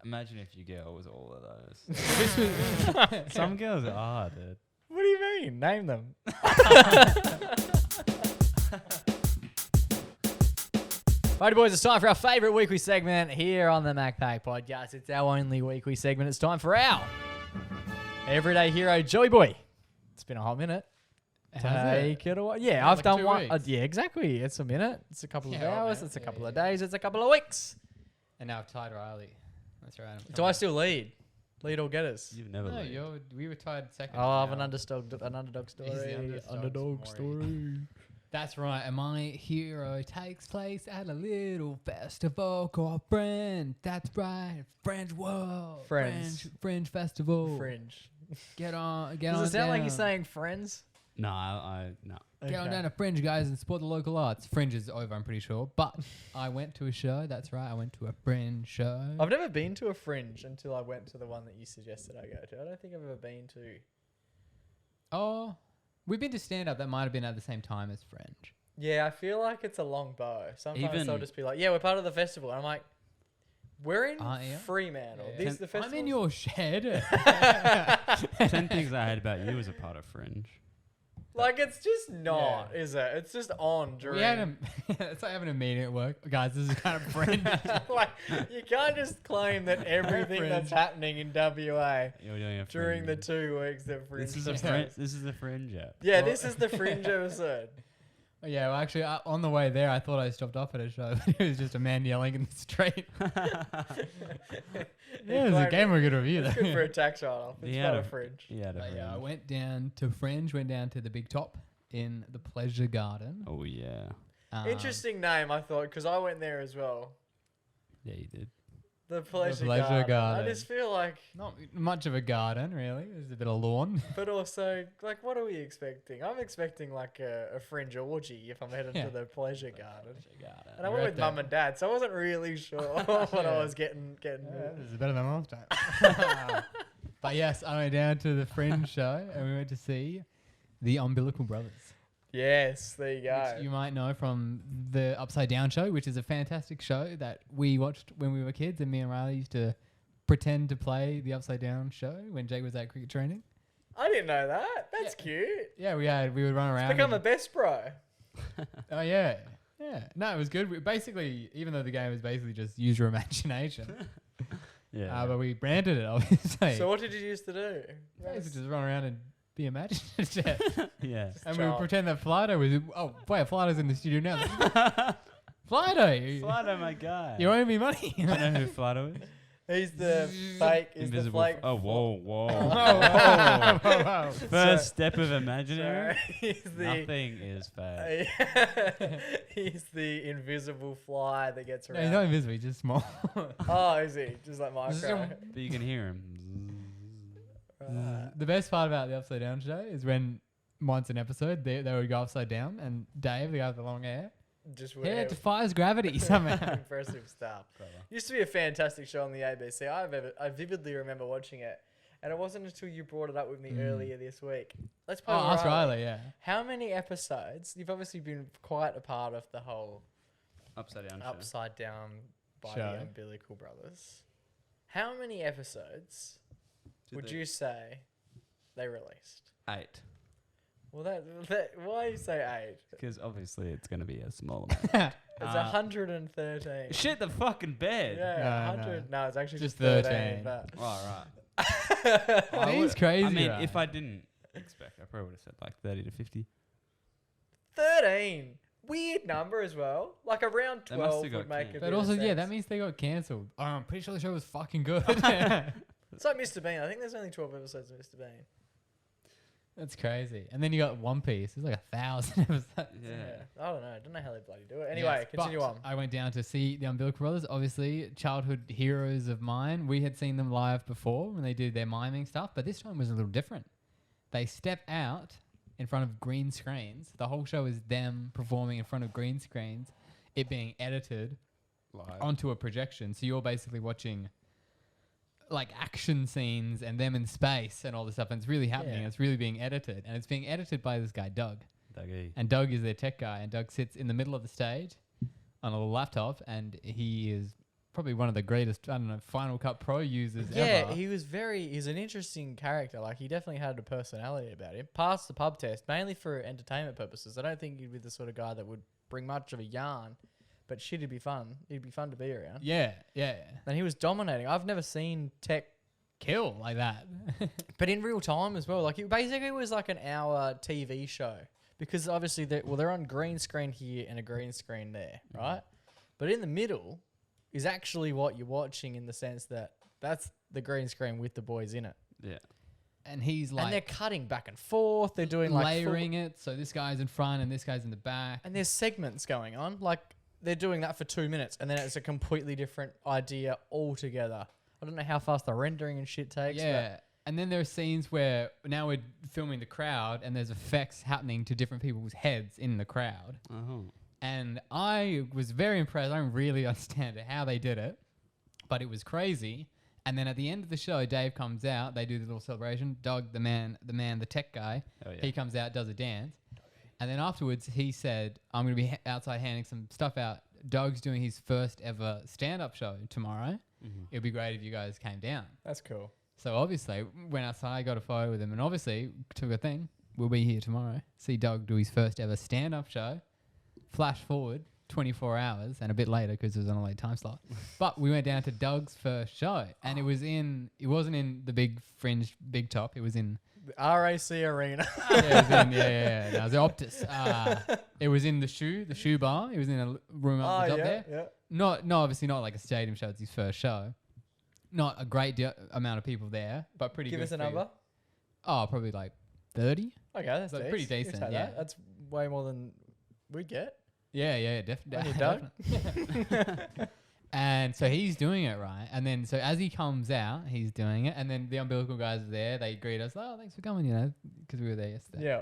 Imagine if your girl was all of those. This was Some girls are, dude. What do you mean? Name them. Righty boys, it's time for our favourite weekly segment here on the MacPack podcast. It's our only weekly segment. It's time for our everyday hero, Joey Boy. It's been a hot minute. Take it away. Yeah, Yeah, I've like done 2 one. weeks. Yeah, exactly. It's a minute. It's a couple of Yeah, well, hours. man. It's a Yeah, couple of yeah. days. It's a couple of weeks. And now I've tied Riley. That's right. Do I still lead? Lead or getters? You've never. No, lead. we were tied second. I'll have now. an underdog story. He's the Underdog story. That's right, and my hero takes place at a little festival called Fringe. That's right, Fringe World. Friends. Fringe Festival. Fringe. Get on Does it sound like you're down. saying friends? No, no. Get on Okay. down to Fringe, guys, and support the local arts. Fringe is over, I'm pretty sure. But I went to a show. That's right, I went to a Fringe show. I've never been to a Fringe until I went to the one that you suggested I go to. I don't think I've ever been to. Oh, we've been to stand up. That might have been at the same time as Fringe. Yeah, I feel like it's a long bow. Sometimes they'll Even- just be like, "Yeah, we're part of the festival," and I'm like, "We're in Yeah. Fremantle. Yeah. This the festival." I'm in your shed. 10 things I hate about you as a part of Fringe. Like it's just not, is it? It's just on during. We had it's like having a meeting at work. Guys, this is kind of Fringe. like you can't just claim that everything that's happening in WA You're doing a during the Fringe. 2 weeks that Fringe. This is a goes. Fringe. This is a Fringe app. Yeah, this is the Fringe episode. Yeah, well, actually, on the way there, I thought I stopped off at a show, but it was just a man yelling in the street. Yeah, it was a game we're good review, It's though. good for a tax write-off. It's He part had of a- Fringe. Yeah, But yeah, I went down to Fringe, went down to the Big Top in the Pleasure Garden. Oh yeah. Um, Interesting name, I thought, because I went there as well. Yeah, you did. The pleasure pleasure garden. I garden. just feel like, Not much of a garden, really. There's a bit of lawn. but also, like, what are we expecting? I'm expecting like a fringe orgy if I'm heading to the pleasure garden. And I went with mum and dad, so I wasn't really sure what I was getting. This is better than last time. But yes, I went down to the Fringe show and we went to see the Umbilical Brothers. Yes, there you go. Which you might know from the Upside Down show, which is a fantastic show that we watched when we were kids, and me and Riley used to pretend to play the Upside Down show when Jake was at cricket training. I didn't know that. That's cute. Yeah, we would run around. Become a best bro. Oh yeah. Yeah. No, it was good. We basically, even though the game was basically just use your imagination. Yeah. But we branded it, obviously. So what did you used to do? Basically just run around and be imaginative. Yeah. And we would pretend that Flido was... Oh, wait, Flido's in the studio now. Flido! Flido, my guy. You owe me money. I know who Flido is. He's the fake. He's Invisible. the flake. Oh, whoa. Whoa. First step of imaginary. He's the. Nothing is fake. He's the invisible fly that gets No, around. he's not invisible, he's just small. Oh, is he? Just like micro. But you can hear him. The best part about the Upside Down show is when once an episode they would go upside down and Dave, the guy with the long hair, Just hair defies gravity somehow. Impressive stuff. Used to be a fantastic show on the ABC. I vividly remember watching it, and it wasn't until you brought it up with me earlier this week. Let's play. Ask Riley, yeah. How many episodes? You've obviously been quite a part of the whole Upside Down by Show. the Umbilical Brothers. How many episodes would you say they released? 8. Well, that why you say 8? Because obviously it's going to be a small amount. It's 113. Shit the fucking bed. Yeah, No, 100. No, it's actually Just just 13. But Oh, right. He's crazy. I mean, right? if I didn't expect, I probably would have said like 30 to 50. 13. Weird number as well. Like around They must 12 have would got make a canned. bit But of also, yeah, sense. that means they got cancelled. Oh, I'm pretty sure the show was fucking good. It's like Mr. Bean. I think there's only 12 episodes of Mr. Bean. That's crazy. And then you got One Piece. There's like 1,000 episodes. Yeah. I don't know. I don't know how they bloody do it. Anyway, Yes, continue but on. I went down to see the Umbilical Brothers. Obviously, childhood heroes of mine. We had seen them live before when they did their miming stuff, but this time was a little different. They step out in front of green screens. The whole show is them performing in front of green screens, it being edited onto a projection. So you're basically watching like action scenes and them in space and all this stuff. And it's really happening. Yeah. It's really being edited. And it's being edited by this guy, Doug. Dougie. And Doug is their tech guy. And Doug sits in the middle of the stage on a little laptop. And he is probably one of the greatest, I don't know, Final Cut Pro users ever. Yeah, he's an interesting character. Like, he definitely had a personality about him. Passed the pub test, mainly for entertainment purposes. I don't think he'd be the sort of guy that would bring much of a yarn. But shit, he'd be fun. He'd be fun to be around. Yeah, yeah. And he was dominating. I've never seen tech Kill like that. but in real time as well. Like, it basically was like an hour TV show. Because obviously, they're on green screen here and a green screen there, right? But in the middle is actually what you're watching, in the sense that that's the green screen with the boys in it. Yeah. And he's like... And they're cutting back and forth. They're doing like... layering it. So this guy's in front and this guy's in the back. And there's segments going on. Like, they're doing that for 2 minutes. And then it's a completely different idea altogether. I don't know how fast the rendering and shit takes. Yeah. And then there are scenes where now we're filming the crowd and there's effects happening to different people's heads in the crowd. Uh-huh. And I was very impressed. I don't really understand how they did it, but it was crazy. And then at the end of the show, Dave comes out. They do the little celebration. Doug, the tech guy, he comes out, does a dance. And then afterwards, he said, I'm going to be outside handing some stuff out. Doug's doing his first ever stand-up show tomorrow. Mm-hmm. It would be great if you guys came down. That's cool. So obviously, went outside, got a photo with him, and obviously took a thing. We'll be here tomorrow. See Doug do his first ever stand-up show. Flash forward 24 hours and a bit later because it was on a late time slot. But we went down to Doug's first show, and it wasn't in the big Fringe Big Top. It was in The RAC Arena. No, it was the Optus. It was in the shoe bar. It was in a room up the top there. Yeah. No, obviously not like a stadium show. It's his first show. Not a great amount of people there, but pretty good. Give us a number. Oh, probably like 30. Okay, that's So pretty decent. decent, Take yeah. that. That's way more than we get. Yeah, definitely. Doug. And so he's doing it, right? And then so as he comes out, he's doing it. And then the umbilical guys are there. They greet us. Oh, thanks for coming, because we were there yesterday. Yeah.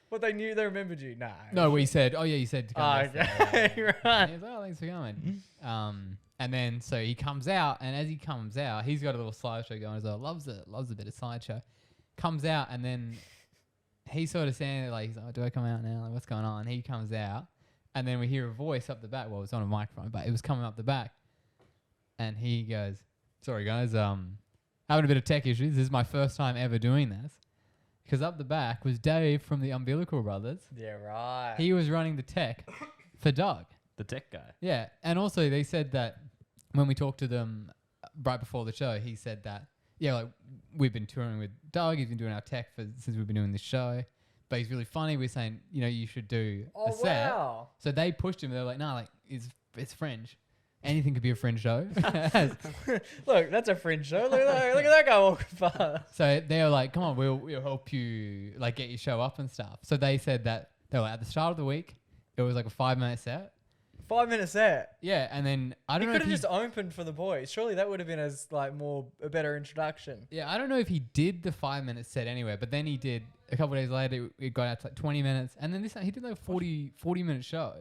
But they remembered you. Nah. No, we said, oh, yeah, you said to come yesterday. Okay. Right. He was, oh, thanks for coming. And then so he comes out. And as he comes out, he's got a little slideshow going as well. Loves a bit of slideshow. Comes out and then he's sort of standing there like, he's like, oh, do I come out now? Like, what's going on? He comes out. And then we hear a voice up the back. Well, it's on a microphone, but it was coming up the back. And he goes, sorry, guys, having a bit of tech issues. This is my first time ever doing this. Because up the back was Dave from the Umbilical Brothers. Yeah, right. He was running the tech for Doug. The tech guy. Yeah. And also they said that when we talked to them right before the show, he said that, yeah, like we've been touring with Doug. He's been doing our tech since we've been doing this show. But he's really funny. We're saying, you should do a set. Wow. So they pushed him. They're like, nah, like it's fringe. Anything could be a fringe show. Look, that's a fringe show. Look at that guy walking past. So they were like, come on, we'll help you like get your show up and stuff. So they said that they were at the start of the week. It was like a 5-minute set. 5-minute set. Yeah, and then I don't know. He could have just opened for the boys. Surely that would have been as like a better introduction. Yeah, I don't know if he did the 5-minute set anyway, but then he did a couple of days later. It got out to like 20 minutes, and then he did like a 40-minute show.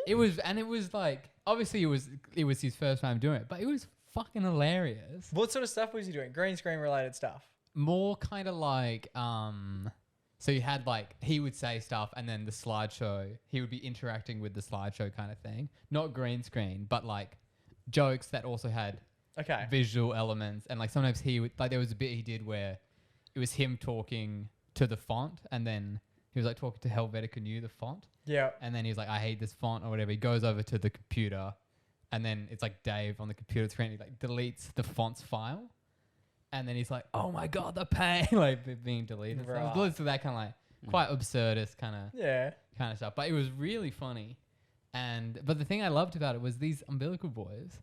It was like obviously it was his first time doing it, but it was fucking hilarious. What sort of stuff was he doing? Green screen related stuff. More kind of like so you had like he would say stuff and then the slideshow he would be interacting with the slideshow kind of thing. Not green screen, but like jokes that also had visual elements, and like sometimes he would like there was a bit he did where it was him talking to the font, and then he was like talking to Helvetica New, the font. Yeah. And then he was like, I hate this font or whatever. He goes over to the computer and then it's like Dave on the computer screen. He like deletes the font's file. And then he's like, oh my God, the pain, like being deleted. Right. So it was that kind of like quite absurdist kind of stuff. But it was really funny. But the thing I loved about it was these umbilical boys,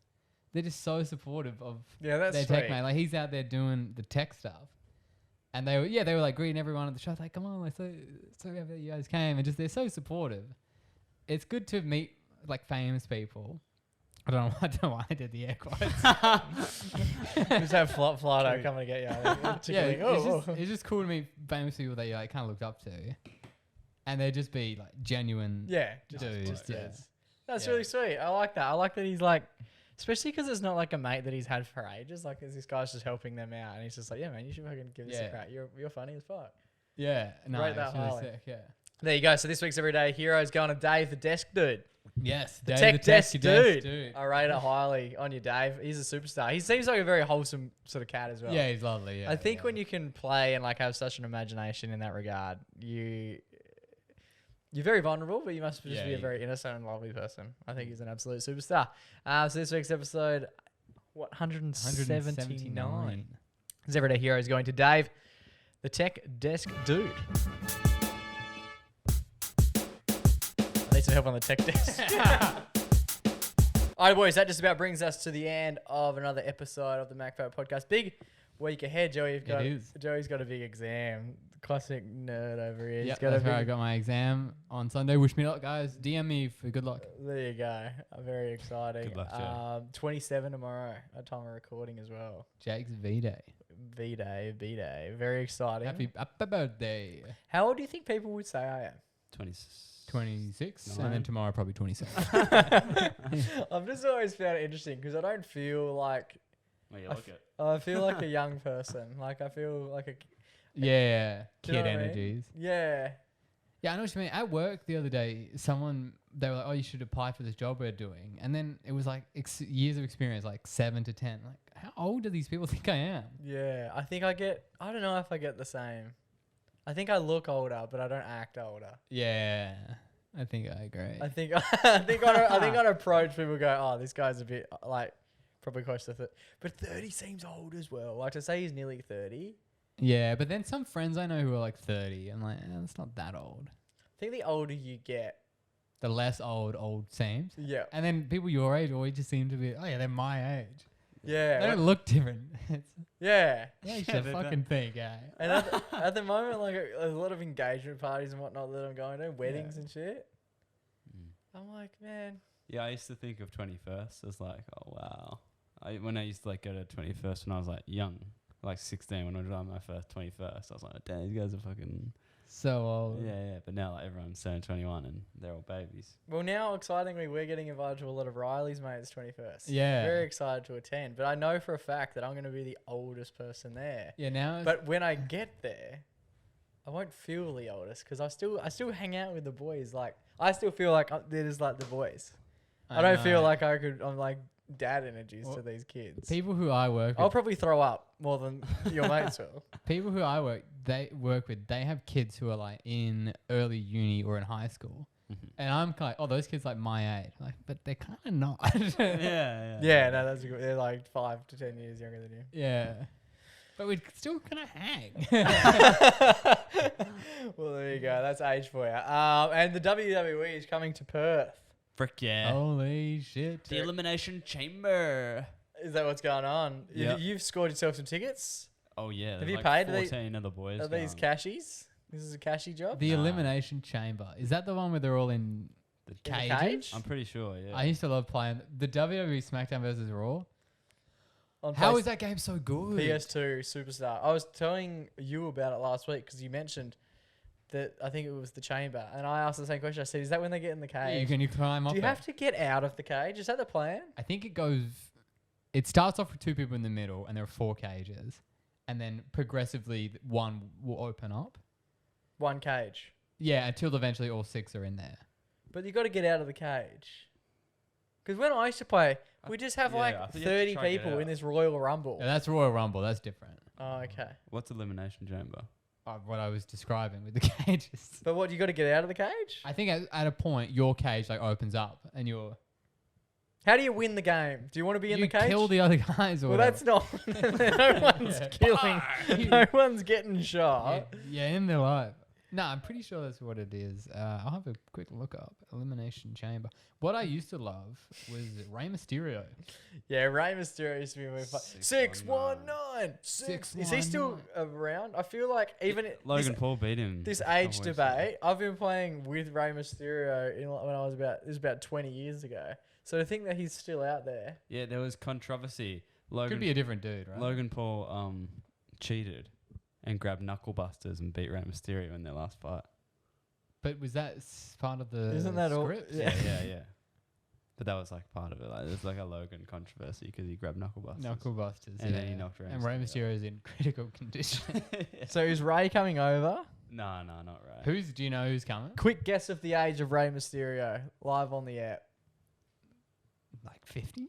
they're just so supportive of their tech mate. Like he's out there doing the tech stuff. And they were like greeting everyone at the show, like, come on, like, so happy that you guys came, and just they're so supportive. It's good to meet like famous people. I don't know why I did the air quotes. Just have Flardo coming to get you. It's just cool to meet famous people that you like kind of looked up to, and they just be like genuine. Yeah, dudes. That's really sweet. I like that. I like that he's like. Especially because it's not like a mate that he's had for ages. Like, this guy's just helping them out. And he's just like, yeah, man, you should fucking give this a crack. You're funny as fuck. Yeah. No, Rate that it's really highly. sick, yeah. There you go. So this week's Everyday Heroes going to Dave, the desk dude. Yes. The Dave, tech desk dude. dude. I rate it highly on you, Dave. He's a superstar. He seems like a very wholesome sort of cat as well. Yeah, he's lovely. Yeah, I think when you can play and like have such an imagination in that regard, you're very vulnerable, but you must just be a very innocent and lovely person. I think he's an absolute superstar. So this week's episode, 179. This Everyday Hero is going to Dave, the tech desk dude. I need some help on the tech desk. All right, boys, that just about brings us to the end of another episode of the MacPack podcast. Big week ahead, Joey. Joey's got a big exam. Classic nerd over here. Yep, that's right. I got my exam on Sunday. Wish me luck, guys. DM me for good luck. There you go. Very exciting. Good luck, Joe. 27 tomorrow, at time of recording as well. Jake's V-Day. V-Day. Very exciting. Happy birthday. How old do you think people would say I am? 26, and then tomorrow probably 27. I've just always found it interesting because I don't feel like... Well, you like it. I feel like a young person. Like, I feel like a... Yeah, Do you kid know what I mean? energies. Yeah. Yeah, I know what you mean. At work the other day, they were like, oh, you should apply for this job we're doing. And then it was like years of experience, like 7 to 10. Like, how old do these people think I am? Yeah, I don't know if I get the same. I think I look older, but I don't act older. Yeah, I think I agree. I think on approach, people go, oh, this guy's a bit like probably close to 30. But 30 seems old as well. Like to say he's nearly 30. Yeah, but then some friends I know who are like 30, and like, that's not that old. I think the older you get, the less old seems. Yeah. And then people your age always just seem to be, oh yeah, they're my age. Yeah. They don't look different. Yeah. You should fucking think, eh? And at the moment, like a lot of engagement parties and whatnot that I'm going to, weddings and shit. I'm like, man, Yeah, I used to think of 21st as like, oh wow. When I used to like go to 21st when I was like young, like 16, when I was on my first 21st, I was like, damn, these guys are fucking So old. yeah. But now like everyone's turning 21 and they're all babies. Well, now excitingly, we're getting invited to a lot of Riley's mates' 21st. Yeah. Very excited to attend, but I know for a fact that I'm going to be the oldest person there. Yeah, now. But when I get there, I won't feel the oldest because I still hang out with the boys. Like I still feel like they're just like the boys. I don't feel like I'm like dad energies to these kids. People who I work with. I'll probably throw up more than your mates will. People who I work with, they have kids who are like in early uni or in high school. And I'm like, oh, those kids like my age. Like, but they're kind of not. Yeah, no, that's good. They're like 5 to 10 years younger than you. Yeah. But we're still kind of hang. Well, there you go. That's age for you. And the WWE is coming to Perth. Frick yeah. Holy shit. The Elimination Chamber. Is that what's going on? Yep. You've scored yourself some tickets? Oh yeah. Have you like paid? 14 other boys. Are these cashies? This is a cashy job? The Elimination Chamber. Is that the one where they're all in In the cages? cage? I'm pretty sure, yeah. I used to love playing the WWE SmackDown versus Raw. On How is that game so good? PS2 Superstar. I was telling you about it last week because you mentioned that I think it was the chamber. And I asked the same question. I said, is that when they get in the Yeah, cage? you climb up Do you it. have to get out of the cage? Is that the plan? I think it starts off with 2 people in the middle and there are 4 cages. And then progressively one will open up. One cage. Yeah, until eventually all 6 are in there. But you got to get out of the cage. Because when I used to play, we just have I like think you have to 30 try and get people out. in this Royal Rumble. Yeah, that's Royal Rumble. That's different. Oh, okay. What's Elimination Chamber? What I was describing with the cages. But what, you got to get out of the cage? I think at a point your cage like opens up and How do you win the game? Do you want to be in the cage? kill the other guys or well, whatever. that's not. No one's killing. No one's getting shot. Yeah, in their life. No, I'm pretty sure that's what it is. I'll have a quick look up. Elimination Chamber. What I used to love was Rey Mysterio. Yeah, Rey Mysterio used to be really fun. 619. Is he still around? I feel like even Logan Paul beat him. this a couple age weeks debate, I've been playing with Rey Mysterio when I was about 20 years ago. So to think that he's still out there. Yeah, there was controversy. Could be a different dude, right? Logan Paul cheated and grabbed knuckle busters and beat Rey Mysterio in their last fight. But was that part of the Isn't that all? script? Yeah. Yeah. But that was like part of it. Like there's like a Logan controversy because he grabbed knuckle busters. Knuckle busters. And then he knocked Rey And Rey Mysterio Mysterio is in critical condition. So is Rey coming over? No, not right. Do you know who's coming? Quick guess of the age of Rey Mysterio live on the app. Like 50?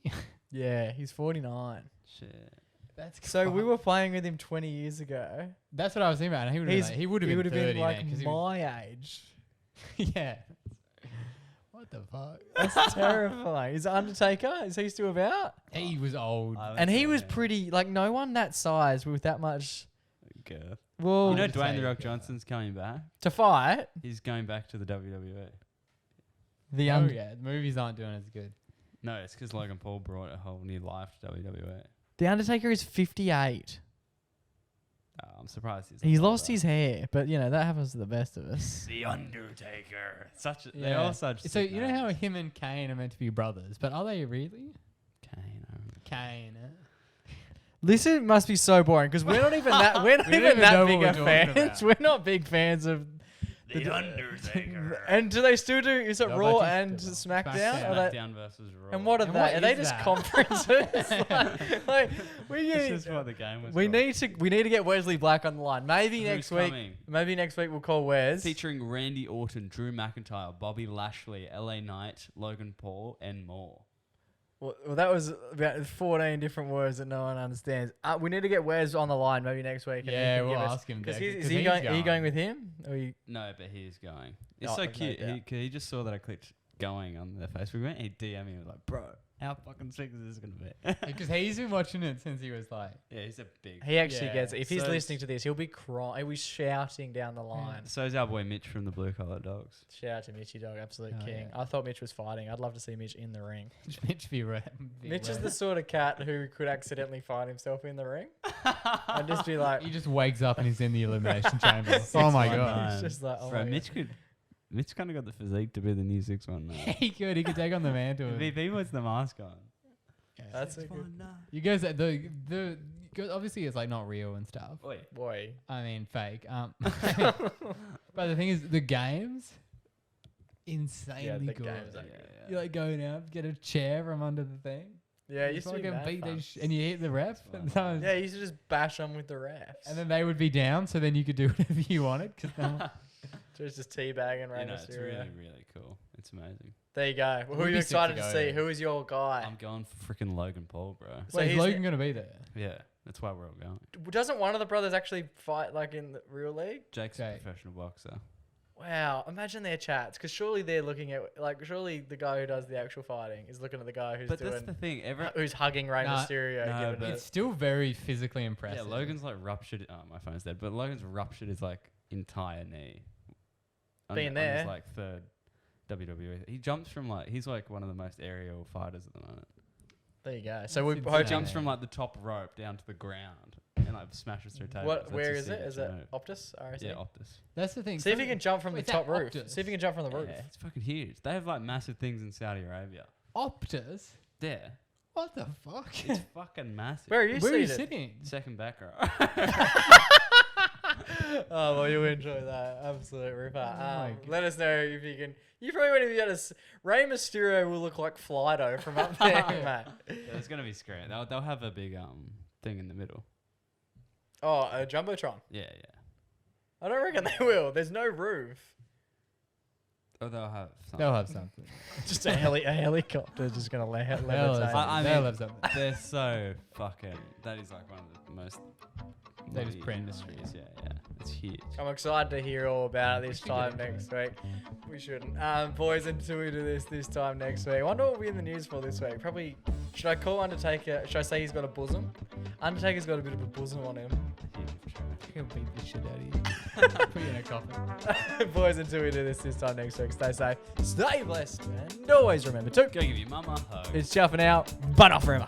Yeah, he's 49. Shit. That's So we were playing with him 20 years ago. That's what I was thinking about. And he would have been 30 like then, 'cause my age. yeah. What the fuck? That's terrifying. Is Undertaker? Is he still about? He was old. And he was pretty, like, no one that size with that much. Girth. Well, You know I'd Dwayne say, The Rock Johnson's coming back? to fight He's going back to the WWE. the Yeah, the movies aren't doing as good. No, it's because Logan Paul brought a whole new life to WWE. the Undertaker is 58. I'm surprised He's not lost older. his hair, but you know that happens to the best of us. The Undertaker. Yeah. They're all such. So sick you know how names. him and Kane are meant to be brothers, but are they really? Kane. I remember. Kane. Listen, must be so boring because we're not even that. We're not We don't even even know that what big we're of talking fans. about. We're not big fans of. The Undertaker. And do they still do? Is it No, Raw but and just SmackDown? SmackDown. Are they- SmackDown versus Raw. and what are And they? what Are they is just that? conferences? like we It's need, just what the game was. we called. need to get Wesley Black on the line. Maybe Who's next week. coming? Maybe next week we'll call Wes. Featuring Randy Orton, Drew McIntyre, Bobby Lashley, LA Knight, Logan Paul, and more. Well, that was about 14 different words that no one understands. We need to get Wes on the line maybe next week. and he Yeah, can we'll give us- ask him. Because Dave, is 'cause he he's going? Are you going. going with him? Or you, No, but he is going. It's Oh, so no cute. doubt. He just saw that I clicked going on their Facebook event. He DM'd me and was like, bro, how fucking sick is this going to be? Because he's been watching it since he was like. Yeah, he's a big. he actually Yeah, gets it. If he's so listening to this, he'll be crying. He'll be shouting down the line. So is our boy Mitch from the Blue Collar Dogs. Shout out to Mitchy Dog, absolute Oh, king. yeah. I thought Mitch was fighting. I'd love to see Mitch in the ring. Mitch be Mitch is the sort of cat who could accidentally fight himself in the ring. I'd just be like, He just wakes up and he's in the elimination chamber. Oh my god. It's just like, oh Bro, my Mitch could Mitch kind of got the physique to be the new 6'1", man. He could take on the mantle. VP was the mask on. Yeah. That's a good. You guys, the obviously it's like not real and stuff. Boy. I mean, fake. But the thing is, the games, insanely the good. games are good. You like going out, get a chair from under the thing. Yeah, it you used to be fucking mad beat fun. and you hit the ref. And so Yeah, you used to just bash them with the refs. and then they would be down, so then you could do whatever you wanted. Cause So it's just teabagging Rey It's Mysterio. really, really cool. It's amazing. There you go. Well, who are Would you be sick to excited to go see? there. Who is your guy? I'm going for freaking Logan Paul, bro. So wait, is he's Logan going to be there? Yeah, that's why we're all going. Doesn't one of the brothers actually fight like in the real league? Jake's Jake. a professional boxer. Wow, imagine their chats, because surely they're looking at surely the guy who does the actual fighting is looking at the guy who's But that's the doing thing. who's hugging Rey Nah, Mysterio. no, giving but it- It's still very physically impressive. Yeah, Logan's like ruptured. Oh, my phone's dead. But Logan's ruptured his like entire knee. Being on there. his like third WWE. He jumps from he's like one of the most aerial fighters at the moment. there you go. So we That's hope He insane. jumps from like the top rope down to the ground and like smashes through tables. What? That's Where his is it? Is it signature move. Optus? RSC? Yeah, Optus. That's the thing. See if he can jump from Wait, the is top that roof. Optus? See if he can jump from the roof. Yeah, it's fucking huge. They have like massive things in Saudi Arabia. Optus. Yeah, What the fuck? it's fucking massive. Where are you Where are you seated? sitting? Second back row. Oh, well, you enjoy that. Absolute ripper. my Let us know if you can. You probably won't even be able to. Rey Mysterio will look like Flido from up there, mate. Yeah, it's gonna be scary. They'll have a big thing in the middle. Oh, a Jumbotron. Yeah. I don't reckon they will. There's no roof. Or they'll have something. They'll have something. Just a helicopter just going to levitate. They'll I have something. They're so fucking. That is like one of the most. They just money print industries. Yeah. It's huge. I'm excited to hear all about it this should time get into next week. We shouldn't. Boys, until we do this time next week. I wonder what will be in the news for this week. Probably, should I call Undertaker? Should I say he's got a bosom? Undertaker's got a bit of a bosom on him. He'll beat the shit out of you. Put you in a coffin. Boys, until we do this time next week, stay safe, stay blessed, and always remember to Go give your mama a hug. it's chuffing out, but not forever.